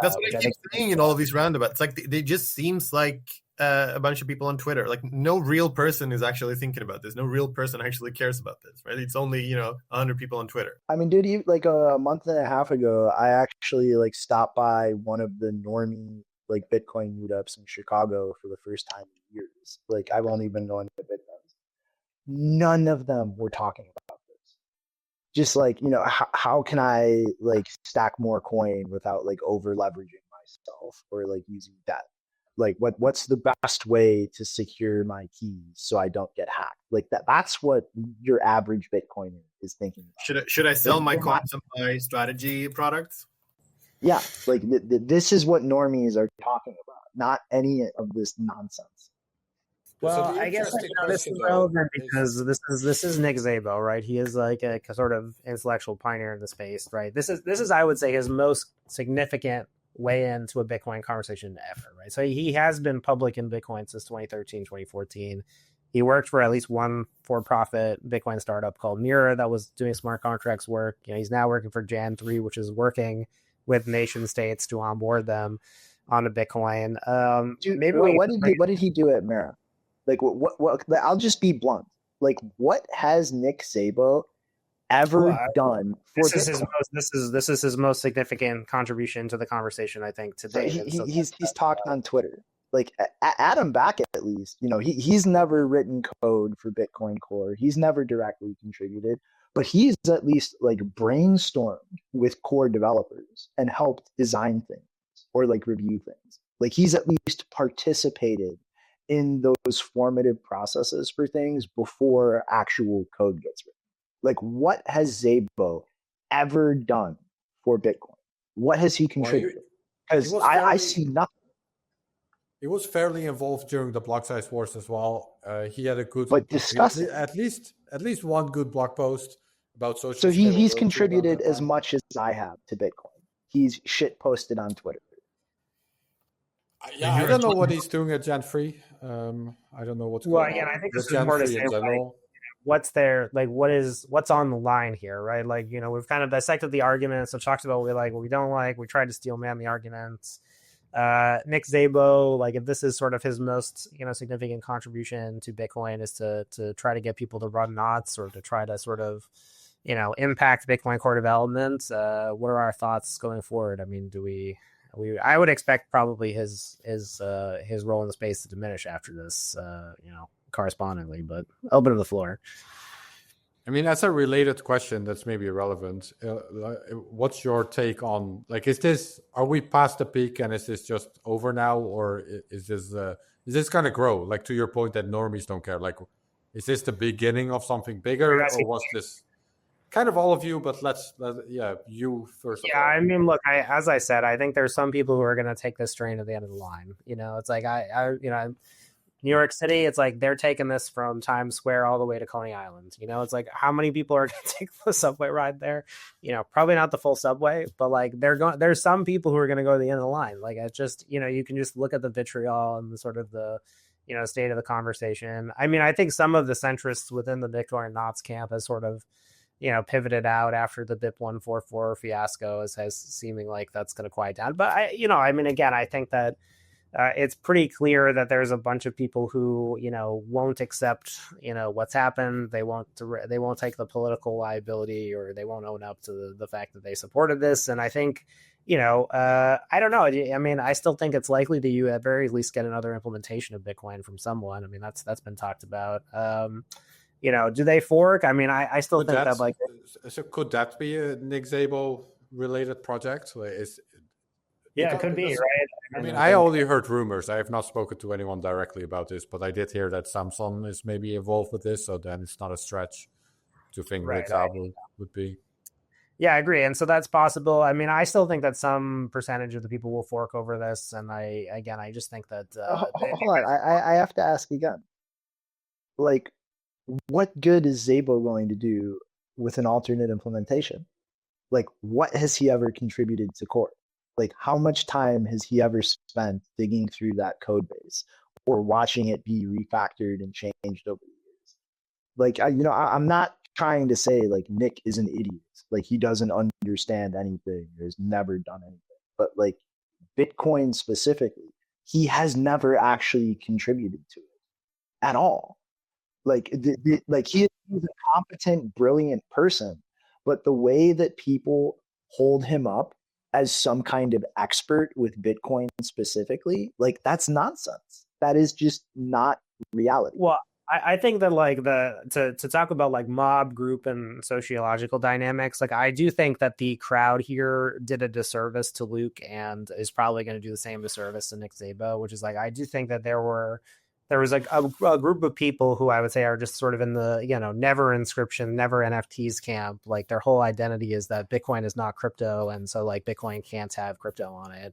That's what I keep saying in all of these roundabouts. Like they just seems like a bunch of people on Twitter. Like no real person is actually thinking about this. No real person actually cares about this, right? It's only 100 people on Twitter. I mean, dude, like a month and a half ago, I actually like stopped by one of the normie like Bitcoin meetups in Chicago for the first time in years. Like I've only been going to Bitcoins. None of them were talking about this. Just like, how can I like stack more coin without like over leveraging myself or like using debt? Like what's the best way to secure my keys so I don't get hacked? Like that's what your average Bitcoiner is thinking about. Should I sell my coins on my strategy products? Yeah, like this is what normies are talking about, not any of this nonsense. Well, I guess this is relevant because this is Nick Szabo, right? He is like a sort of intellectual pioneer in the space, right? This is I would say his most significant way into a Bitcoin conversation ever, right? So he has been public in Bitcoin since 2013, 2014. He worked for at least one for-profit Bitcoin startup called Mirror that was doing smart contracts work. He's now working for Jan3, which is working with nation states to onboard them onto Bitcoin. What did he do at Mirror? Like what? I'll just be blunt. Like what has Nick Szabo ever done for this is his most significant contribution to the conversation, I think, today. He's talked on Twitter. Like Adam Back, at least, he's never written code for Bitcoin Core. He's never directly contributed, but he's at least like brainstormed with core developers and helped design things or like review things. Like he's at least participated in those formative processes for things before actual code gets written. Like, what has Szabo ever done for Bitcoin? What has he contributed? Because I see nothing. He was fairly involved during the block size wars as well. He had a good, but discuss at least one good blog post about social. So he's contributed as much as I have to Bitcoin. He's shit posted on Twitter. Yeah, I don't know what he's doing at Jan3. I don't know what's going on. Well, again, I think this is important to say, what's on the line here, right? Like, we've kind of dissected the arguments. I've talked about what we like, what we don't like. We tried to steel man the arguments. Nick Szabo, like if this is sort of his most significant contribution to Bitcoin is to try to get people to run knots or to try to sort of impact Bitcoin core development. What are our thoughts going forward? I mean, I would expect probably his role in the space to diminish after this, correspondingly, but I'll open the floor. I mean, that's a related question that's maybe irrelevant. What's your take on, like, are we past the peak and is this just over now? Or is this going to grow? Like, to your point that normies don't care, like, is this the beginning of something bigger, or was this kind of all of you, but you first. Yeah, I mean, look, as I said, I think there's some people who are going to take this train to the end of the line. It's like New York City, it's like they're taking this from Times Square all the way to Coney Island. It's like how many people are going to take the subway ride there? Probably not the full subway, but like there's some people who are going to go to the end of the line. Like it's just, you can just look at the vitriol and the sort of the, state of the conversation. I mean, I think some of the centrists within the Bitcoin Knots camp has sort of, pivoted out after the BIP 144 fiasco as seeming like that's going to quiet down. But I mean, again, I think that it's pretty clear that there's a bunch of people who, won't accept, what's happened. They won't take the political liability, or they won't own up to the fact that they supported this. And I think, I don't know. I mean, I still think it's likely that you at very least get another implementation of Bitcoin from someone. I mean, that's been talked about. Do they fork? I mean, I still think that like. So could that be a Nick Szabo related project? Yeah, it could be, right? I mean, I only heard rumors. I have not spoken to anyone directly about this, but I did hear that Samsung is maybe involved with this, so then it's not a stretch to think Nick Szabo would be. Yeah, I agree. And so that's possible. I mean, I still think that some percentage of the people will fork over this. And I just think that... hold on. I have to ask again. Like, what good is Szabo going to do with an alternate implementation? Like, what has he ever contributed to core? Like, how much time has he ever spent digging through that code base or watching it be refactored and changed over the years? Like, I'm not trying to say like Nick is an idiot. Like, he doesn't understand anything or has never done anything. But like Bitcoin specifically, he has never actually contributed to it at all. Like, he is a competent, brilliant person, but the way that people hold him up as some kind of expert with Bitcoin specifically, like, that's nonsense. That is just not reality. Well, I think that like to talk about like mob group and sociological dynamics, like I do think that the crowd here did a disservice to Luke and is probably going to do the same disservice to Nick Szabo, which is like, I do think that there was like a group of people who I would say are just sort of in the, never inscription, never NFTs camp. Like their whole identity is that Bitcoin is not crypto. And so like Bitcoin can't have crypto on it.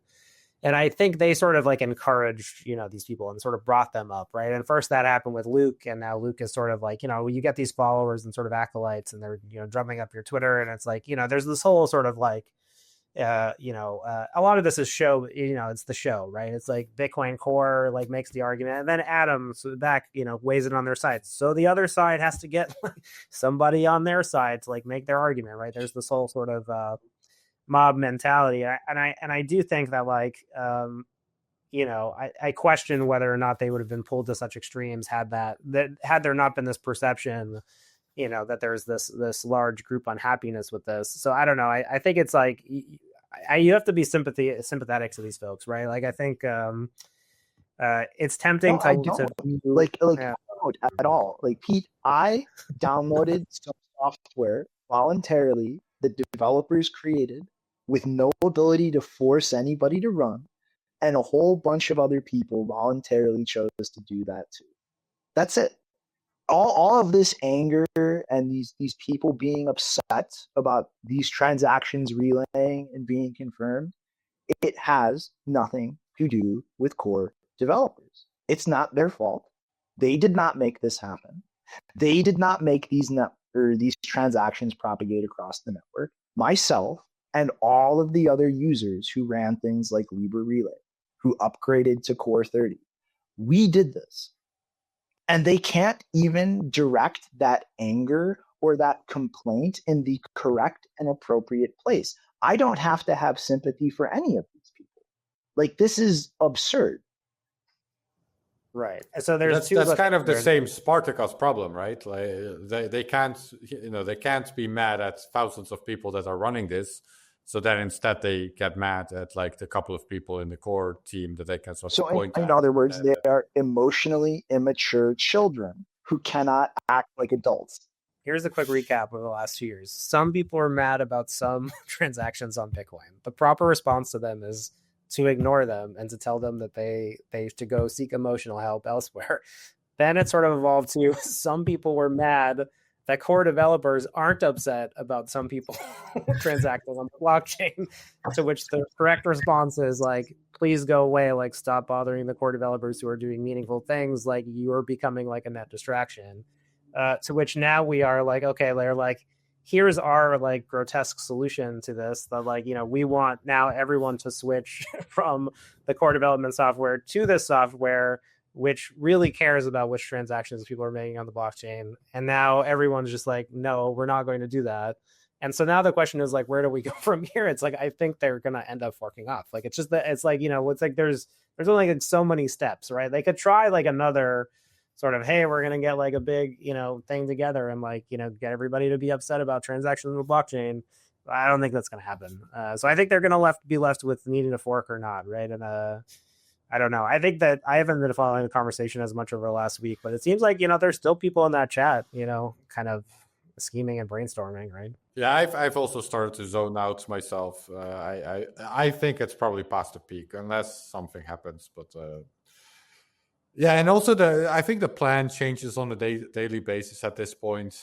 And I think they sort of like encouraged, these people and sort of brought them up. Right. And first that happened with Luke. And now Luke is sort of like, you get these followers and sort of acolytes and they're, drumming up your Twitter. And it's like, there's this whole sort of like, a lot of this is show, it's the show, right? It's like Bitcoin Core like makes the argument, and then Adams back, weighs it on their side. So the other side has to get somebody on their side to like make their argument, right? There's this whole sort of mob mentality, and I do think that like I question whether or not they would have been pulled to such extremes had there not been this perception, that there's this large group unhappiness with this. So I don't know. I think it's like you have to be sympathetic to these folks, right? Like I think it's tempting to like yeah. At all. Like Pete, I downloaded some software voluntarily that developers created with no ability to force anybody to run, and a whole bunch of other people voluntarily chose to do that too. That's it. All of this anger and these people being upset about these transactions relaying and being confirmed, it has nothing to do with core developers. It's not their fault. They did not make this happen. They did not make these transactions propagate across the network. Myself and all of the other users who ran things like Libra Relay, who upgraded to Core 30, we did this. And they can't even direct that anger or that complaint in the correct and appropriate place. I don't have to have sympathy for any of these people. Like, this is absurd. Right. So there's that's kind of the same Spartacus problem, right? Like they can't be mad at thousands of people that are running this. So then instead they get mad at like the couple of people in the core team that they can sort of point at. In other words, they are emotionally immature children who cannot act like adults. Here's a quick recap of the last 2 years. Some people are mad about some transactions on Bitcoin. The proper response to them is to ignore them and to tell them that they should go seek emotional help elsewhere. Then it sort of evolved to some people were mad that core developers aren't upset about some people transacting on the blockchain, to which the correct response is like, please go away, like stop bothering the core developers who are doing meaningful things, like you're becoming like a net distraction. To which now we are like, okay, they're like, here's our like grotesque solution to this, that like, we want now everyone to switch from the core development software to this software, which really cares about which transactions people are making on the blockchain. And now everyone's just like, no, we're not going to do that. And so now the question is like, where do we go from here? It's like, I think they're going to end up forking off. Like, it's just that it's like, it's like there's only like so many steps, right? They could try like another sort of, hey, we're going to get like a big, thing together and like, get everybody to be upset about transactions on the blockchain. I don't think that's going to happen. So I think they're going to be left with needing a fork or not, right? And I don't know. I think that I haven't been following the conversation as much over the last week, but it seems like, there's still people in that chat, kind of scheming and brainstorming, right? Yeah, I've also started to zone out myself. I think it's probably past the peak unless something happens. But yeah, and also I think the plan changes on a daily basis at this point.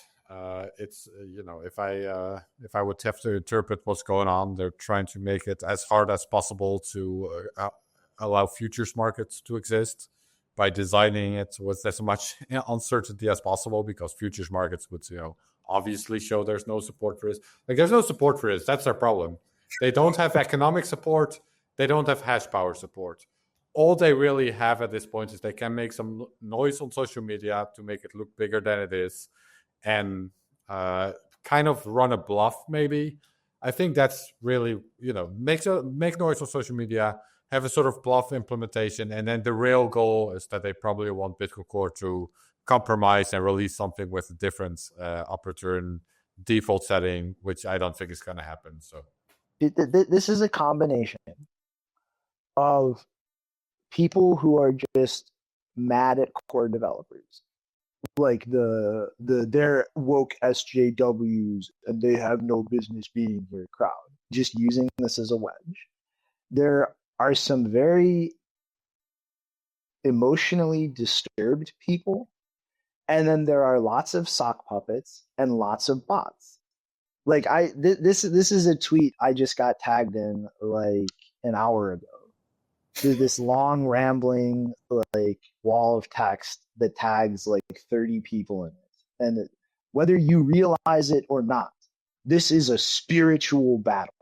It's if I would have to interpret what's going on, they're trying to make it as hard as possible to allow futures markets to exist by designing it with as much uncertainty as possible, because futures markets would obviously show there's no support for this. Like, there's no support for this. That's their problem. They don't have economic support. They don't have hash power support. All they really have at this point is they can make some noise on social media to make it look bigger than it is, and kind of run a bluff, maybe. I think that's really, make noise on social media, have a sort of bluff implementation, and then the real goal is that they probably want Bitcoin Core to compromise and release something with a different upper turn default setting, which I don't think is going to happen. So this is a combination of people who are just mad at core developers, like they're woke SJWs and they have no business being here crowd, just using this as a wedge. There are some very emotionally disturbed people, and then there are lots of sock puppets and lots of bots. Like this is a tweet I just got tagged in like an hour ago. There's this long rambling like wall of text that tags like 30 people in it, and whether you realize it or not, this is a spiritual battle.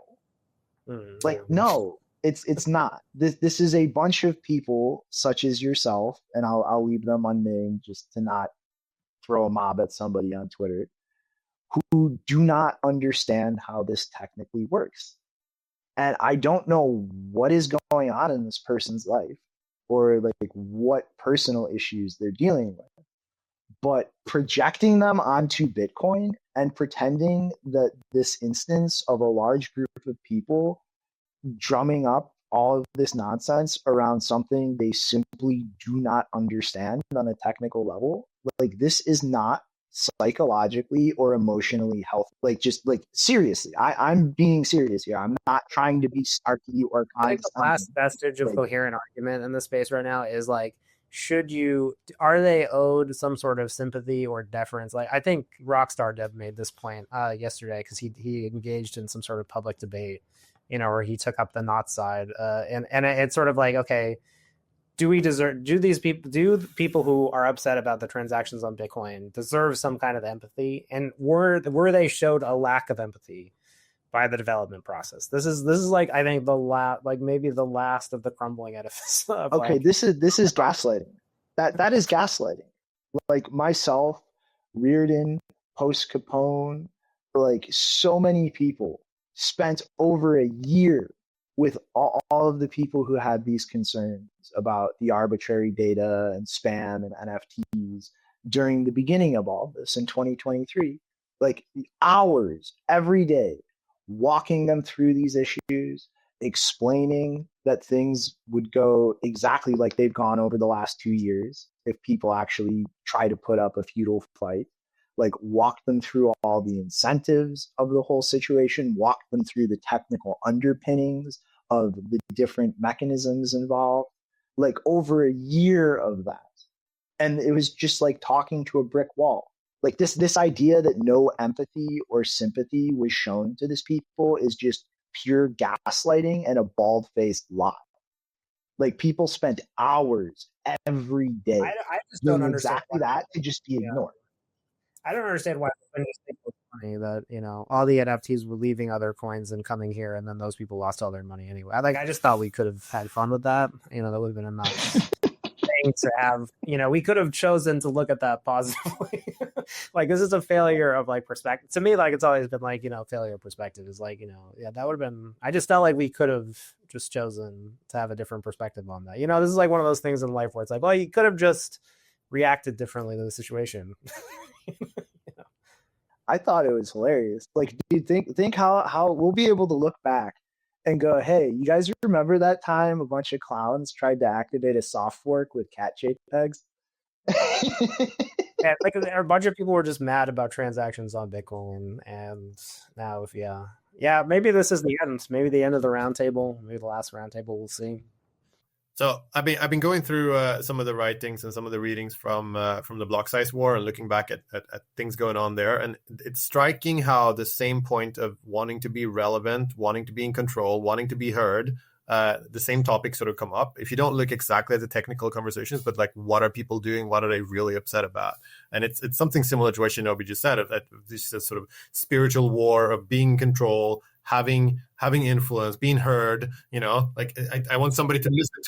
Like, no, it's not. This is a bunch of people such as yourself, and I'll leave them unnamed just to not throw a mob at somebody on Twitter, who do not understand how this technically works. And I don't know what is going on in this person's life or like what personal issues they're dealing with, but projecting them onto Bitcoin and pretending that this instance of a large group of people drumming up all of this nonsense around something they simply do not understand on a technical level, like, this is not psychologically or emotionally healthy. Like, just like, seriously, I'm being serious here. I'm not trying to be snarky or I think the last vestige of coherent argument in the space right now is like, are they owed some sort of sympathy or deference? Like, I think Rockstar Dev made this point yesterday, because he engaged in some sort of public debate, where he took up the not side, and it's sort of like, okay, do people who are upset about the transactions on Bitcoin deserve some kind of empathy? And were they showed a lack of empathy by the development process? This is like, I think maybe the last of the crumbling edifice. Okay, this is gaslighting. That is gaslighting. Like, myself, Reardon, Post Capone, like so many people spent over a year with all of the people who had these concerns about the arbitrary data and spam and NFTs during the beginning of all this in 2023, like hours every day, walking them through these issues, explaining that things would go exactly like they've gone over the last 2 years if people actually try to put up a futile fight, like walk them through all the incentives of the whole situation, walk them through the technical underpinnings of the different mechanisms involved, like over a year of that. And it was just like talking to a brick wall. Like this idea that no empathy or sympathy was shown to this people is just pure gaslighting and a bald-faced lie. Like people spent hours every day I just don't doing understand exactly that to just be ignored. I don't understand why people just think it's funny that, you know, all the NFTs were leaving other coins and coming here, and then those people lost all their money anyway. I just thought we could have had fun with that. You know, that would have been a nice thing to have. You know, we could have chosen to look at that positively. Like, this is a failure of like perspective. To me, like, it's always been like, you know, failure of perspective is like, you know, yeah, that would have been. I just felt like we could have just chosen to have a different perspective on that. You know, this is like one of those things in life where it's like, well, you could have just reacted differently to the situation. I thought it was hilarious. Like, dude, think how we'll be able to look back and go, hey, you guys remember that time a bunch of clowns tried to activate a soft fork with cat JPEGs? Yeah, like a bunch of people were just mad about transactions on Bitcoin, and now yeah, maybe this is the end. Maybe the end of the roundtable. Maybe the last roundtable. We'll see. So I've been going through some of the writings and some of the readings from the block size war and looking back at things going on there, and it's striking how the same point of wanting to be relevant, wanting to be in control, wanting to be heard, the same topics sort of come up. If you don't look exactly at the technical conversations, but like what are people doing, what are they really upset about, and it's something similar to what Shinobi just said, of this sort of spiritual war of being in control, having influence, being heard. You know, like I want somebody to listen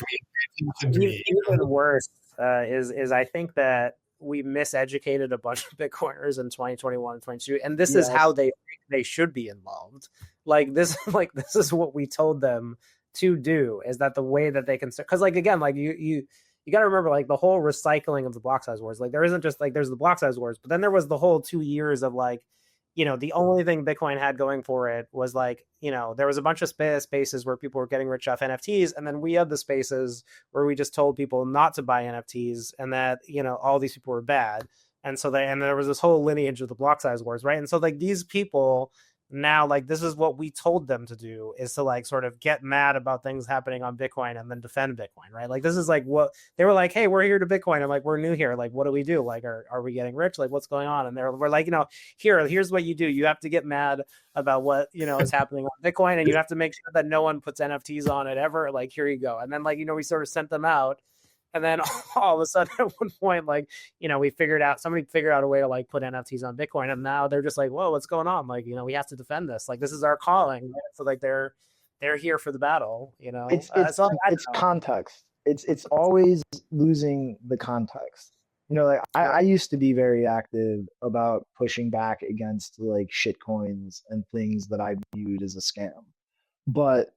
to me. Even worse is I think that we miseducated a bunch of Bitcoiners in 2021 and 22, and this is how they should be involved. Like this is what we told them to do, is that the way that they can, because like again, like you got to remember, like the whole recycling of the block size wars, like there isn't just like there's the block size wars, but then there was the whole 2 years of like, you know, the only thing Bitcoin had going for it was like, you know, there was a bunch of spaces where people were getting rich off NFTs. And then we had the spaces where we just told people not to buy NFTs and that, you know, all these people were bad. And so and there was this whole lineage of the block size wars. Right. And so like these people now, like, this is what we told them to do, is to like sort of get mad about things happening on Bitcoin and then defend Bitcoin. Right. Like this is like what they were like, hey, we're here to Bitcoin. I'm like, we're new here. Like, what do we do? Like, are we getting rich? Like, what's going on? And we're like, you know, here's what you do. You have to get mad about what, you know, is happening on Bitcoin, and you have to make sure that no one puts NFTs on it ever. Like, here you go. And then like, you know, we sort of sent them out. And then all of a sudden at one point, like, you know, somebody figured out a way to like put NFTs on Bitcoin. And now they're just like, whoa, what's going on? Like, you know, we have to defend this. Like, this is our calling. Right? So like they're here for the battle, you know. It's context. It's always losing the context. You know, like I used to be very active about pushing back against like shit coins and things that I viewed as a scam. But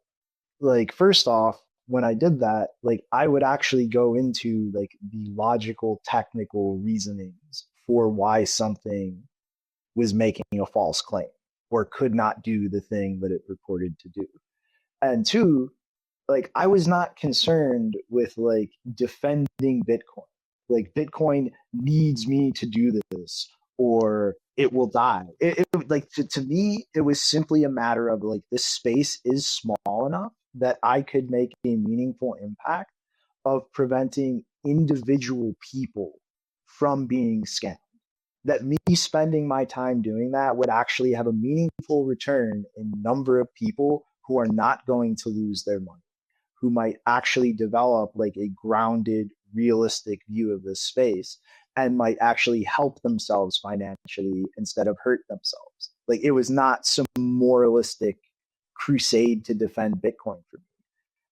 like, first off, when I did that, like I would actually go into like the logical, technical reasonings for why something was making a false claim or could not do the thing that it purported to do. And two, like I was not concerned with like defending Bitcoin. Like Bitcoin needs me to do this or it will die. It like to me, it was simply a matter of like this space is small enough that I could make a meaningful impact of preventing individual people from being scammed. That me spending my time doing that would actually have a meaningful return in number of people who are not going to lose their money, who might actually develop like a grounded, realistic view of this space and might actually help themselves financially instead of hurt themselves. Like it was not some moralistic crusade to defend Bitcoin for me.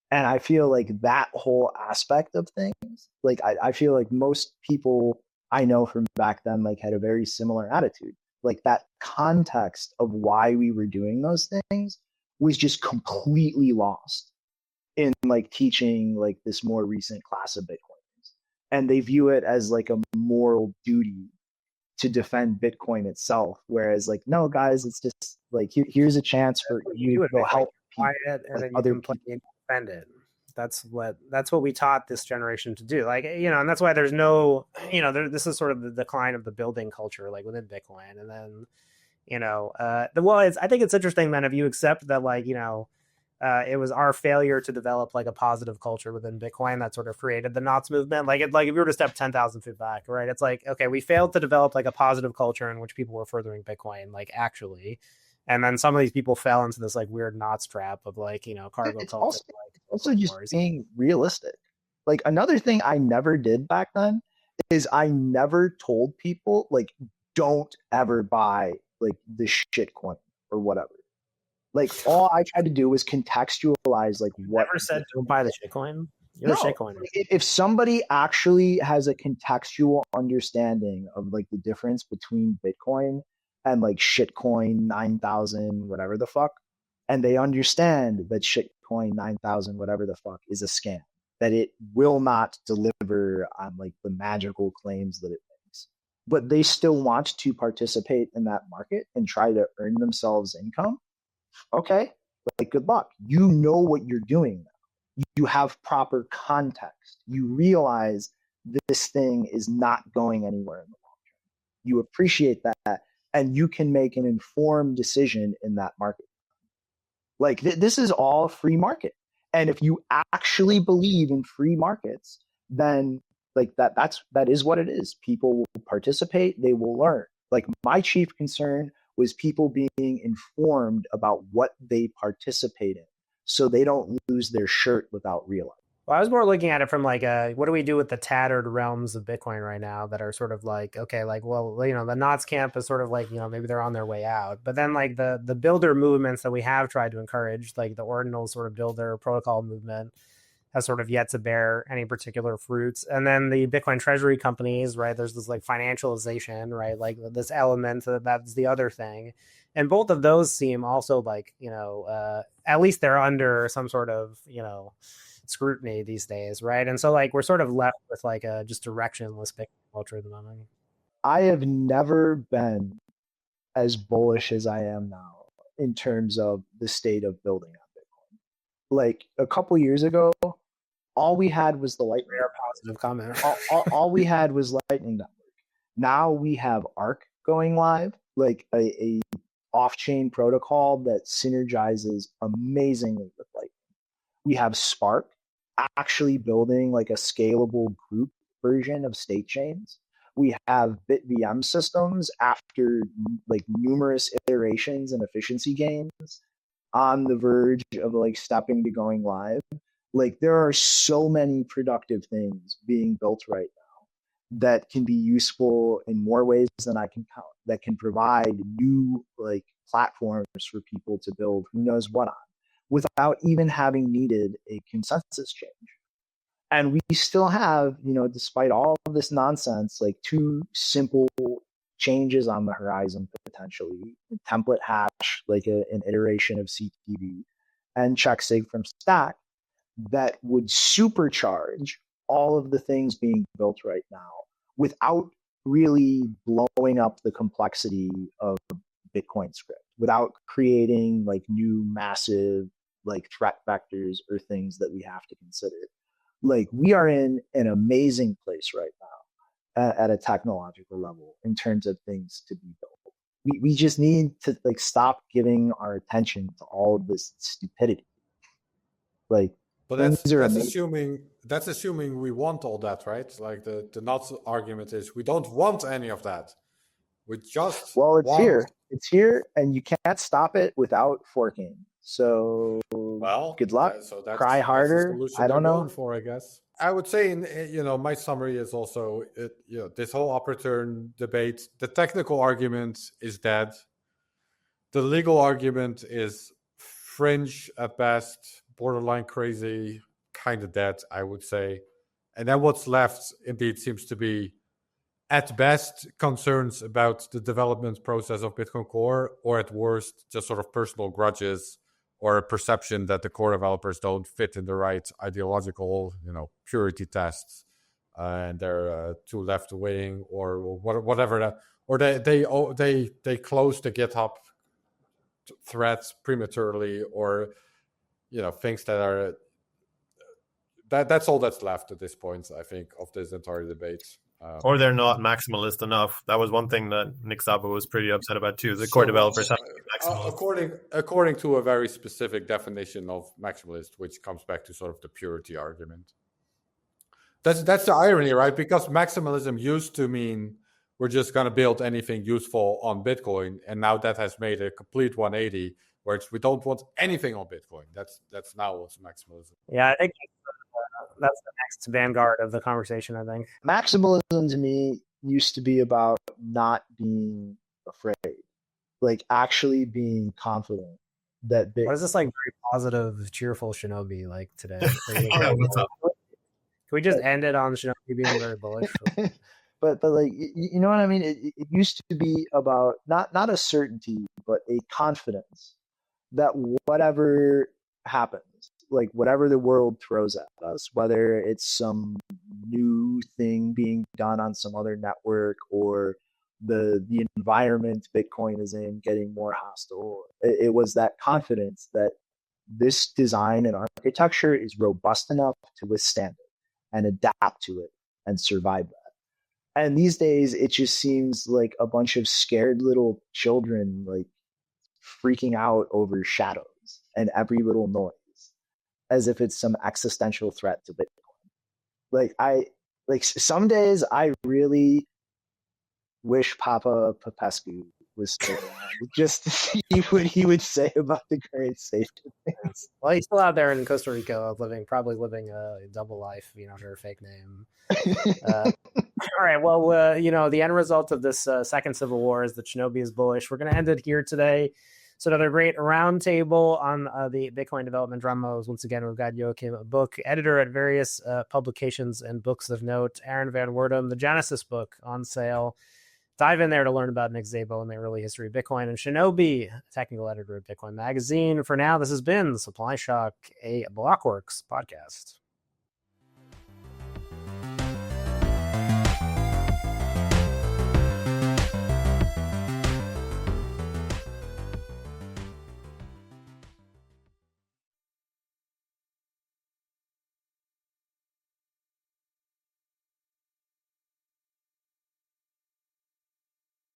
And I feel like that whole aspect of things, like I feel like most people I know from back then like had a very similar attitude. Like that context of why we were doing those things was just completely lost in like teaching like this more recent class of Bitcoiners. And they view it as like a moral duty to defend Bitcoin itself. Whereas like, no, guys, it's just like, here's a chance for you to go help people, quiet, and like then you other complain people. and defend it. That's what we taught this generation to do. Like, and that's why there's no, this is sort of the decline of the building culture, like within Bitcoin. And then, I think it's interesting then if you accept that, like, it was our failure to develop like a positive culture within Bitcoin that sort of created the Knots movement. Like, if you were to step 10,000 feet back, right? It's like, okay, we failed to develop like a positive culture in which people were furthering Bitcoin, like actually. And then some of these people fell into this like weird Knots trap of like, cargo It's culture. also just being realistic. Like another thing I never did back then is I never told people like, don't ever buy like the shit coin or whatever. Like all I tried to do was contextualize like what. Never said don't buy the shitcoin. You're a shitcoiner. If somebody actually has a contextual understanding of like the difference between Bitcoin and like shitcoin 9,000 whatever the fuck, and they understand that shitcoin 9,000 whatever the fuck is a scam, that it will not deliver on like the magical claims that it makes, but they still want to participate in that market and try to earn themselves income, okay, like good luck. You know what you're doing now. You have proper context. You realize this thing is not going anywhere in the long term. You appreciate that, and you can make an informed decision in that market. Like this is all free market. And if you actually believe in free markets, then like that is what it is. People will participate, they will learn. Like my chief concern was people being informed about what they participate in so they don't lose their shirt without realizing. Well, I was more looking at it from like, what do we do with the tattered realms of Bitcoin right now that are sort of like, okay, like, well, the Knots camp is sort of like, maybe they're on their way out. But then like the builder movements that we have tried to encourage, like the ordinal sort of builder protocol movement has sort of yet to bear any particular fruits. And then the Bitcoin treasury companies, right, there's this like financialization, right, like this element that's the other thing. And both of those seem also like, at least they're under some sort of, scrutiny these days, right? And so like we're sort of left with like a just directionless Bitcoin culture at the moment. I have never been as bullish as I am now in terms of the state of building on Bitcoin. Like a couple years ago, all we had was the Lightning. Rare positive comment. all we had was Lightning Network. Now we have Arc going live, like a off-chain protocol that synergizes amazingly with Lightning. We have Spark actually building like a scalable group version of state chains. We have BitVM systems after like numerous iterations and efficiency gains on the verge of like stepping to going live. Like there are so many productive things being built right now that can be useful in more ways than I can count, that can provide new like platforms for people to build who knows what on, without even having needed a consensus change. And we still have, despite all of this nonsense, like two simple changes on the horizon potentially: template hash, like an iteration of CTV, and checksig from Stack, that would supercharge all of the things being built right now without really blowing up the complexity of Bitcoin script, without creating like new massive like threat vectors or things that we have to consider. Like we are in an amazing place right now at a technological level in terms of things to be built. We just need to like stop giving our attention to all of this stupidity. Like, but that's assuming we want all that, right? Like the Knots argument is we don't want any of that. We just it's here, and you can't stop it without forking. So good luck. Cry harder. I don't know. I guess I would say, my summary is also this whole upper turn debate. The technical argument is dead. The legal argument is fringe at best, borderline crazy, kind of dead, I would say. And then what's left indeed seems to be, at best, concerns about the development process of Bitcoin Core, or at worst, just sort of personal grudges or a perception that the core developers don't fit in the right ideological, purity tests, and they're too left wing or whatever that, or they close the GitHub threads prematurely, or things that are that's all that's left at this point, I think, of this entire debate. Or they're not maximalist enough. That was one thing that Nick Szabo was pretty upset about too. The core developers have to be maximalist. According to a very specific definition of maximalist, which comes back to sort of the purity argument. That's the irony, right? Because maximalism used to mean we're just going to build anything useful on Bitcoin, and now that has made a complete 180, where we don't want anything on Bitcoin. That's now what's maximalism. Yeah, I think that's the next vanguard of the conversation, I think. Maximalism to me used to be about not being afraid, like actually being confident that What is this like very positive, cheerful Shinobi like today? What's up? Can we just end it on Shinobi being very bullish? but like, you know what I mean? It used to be about not a certainty, but a confidence that whatever happens, like whatever the world throws at us, whether it's some new thing being done on some other network or the environment Bitcoin is in getting more hostile, it was that confidence that this design and architecture is robust enough to withstand it and adapt to it and survive that. And these days, it just seems like a bunch of scared little children like freaking out over shadows and every little noise, as if it's some existential threat to Bitcoin. Some days I really wish Papa Popescu was still around, just to see what he would say about the current state of things. Well, he's still out there in Costa Rica, probably living a double life, under a fake name. All right. Well, the end result of this second civil war is that Shinobi is bullish. We're going to end it here today. So another great roundtable on the Bitcoin development dramas. Once again, we've got Joachim Book, editor at various publications and books of note. Aaron Van Werdum, the Genesis book on sale. Dive in there to learn about Nick Szabo and the early history of Bitcoin. And Shinobi, technical editor at Bitcoin Magazine. For now, this has been Supply Shock, a Blockworks podcast.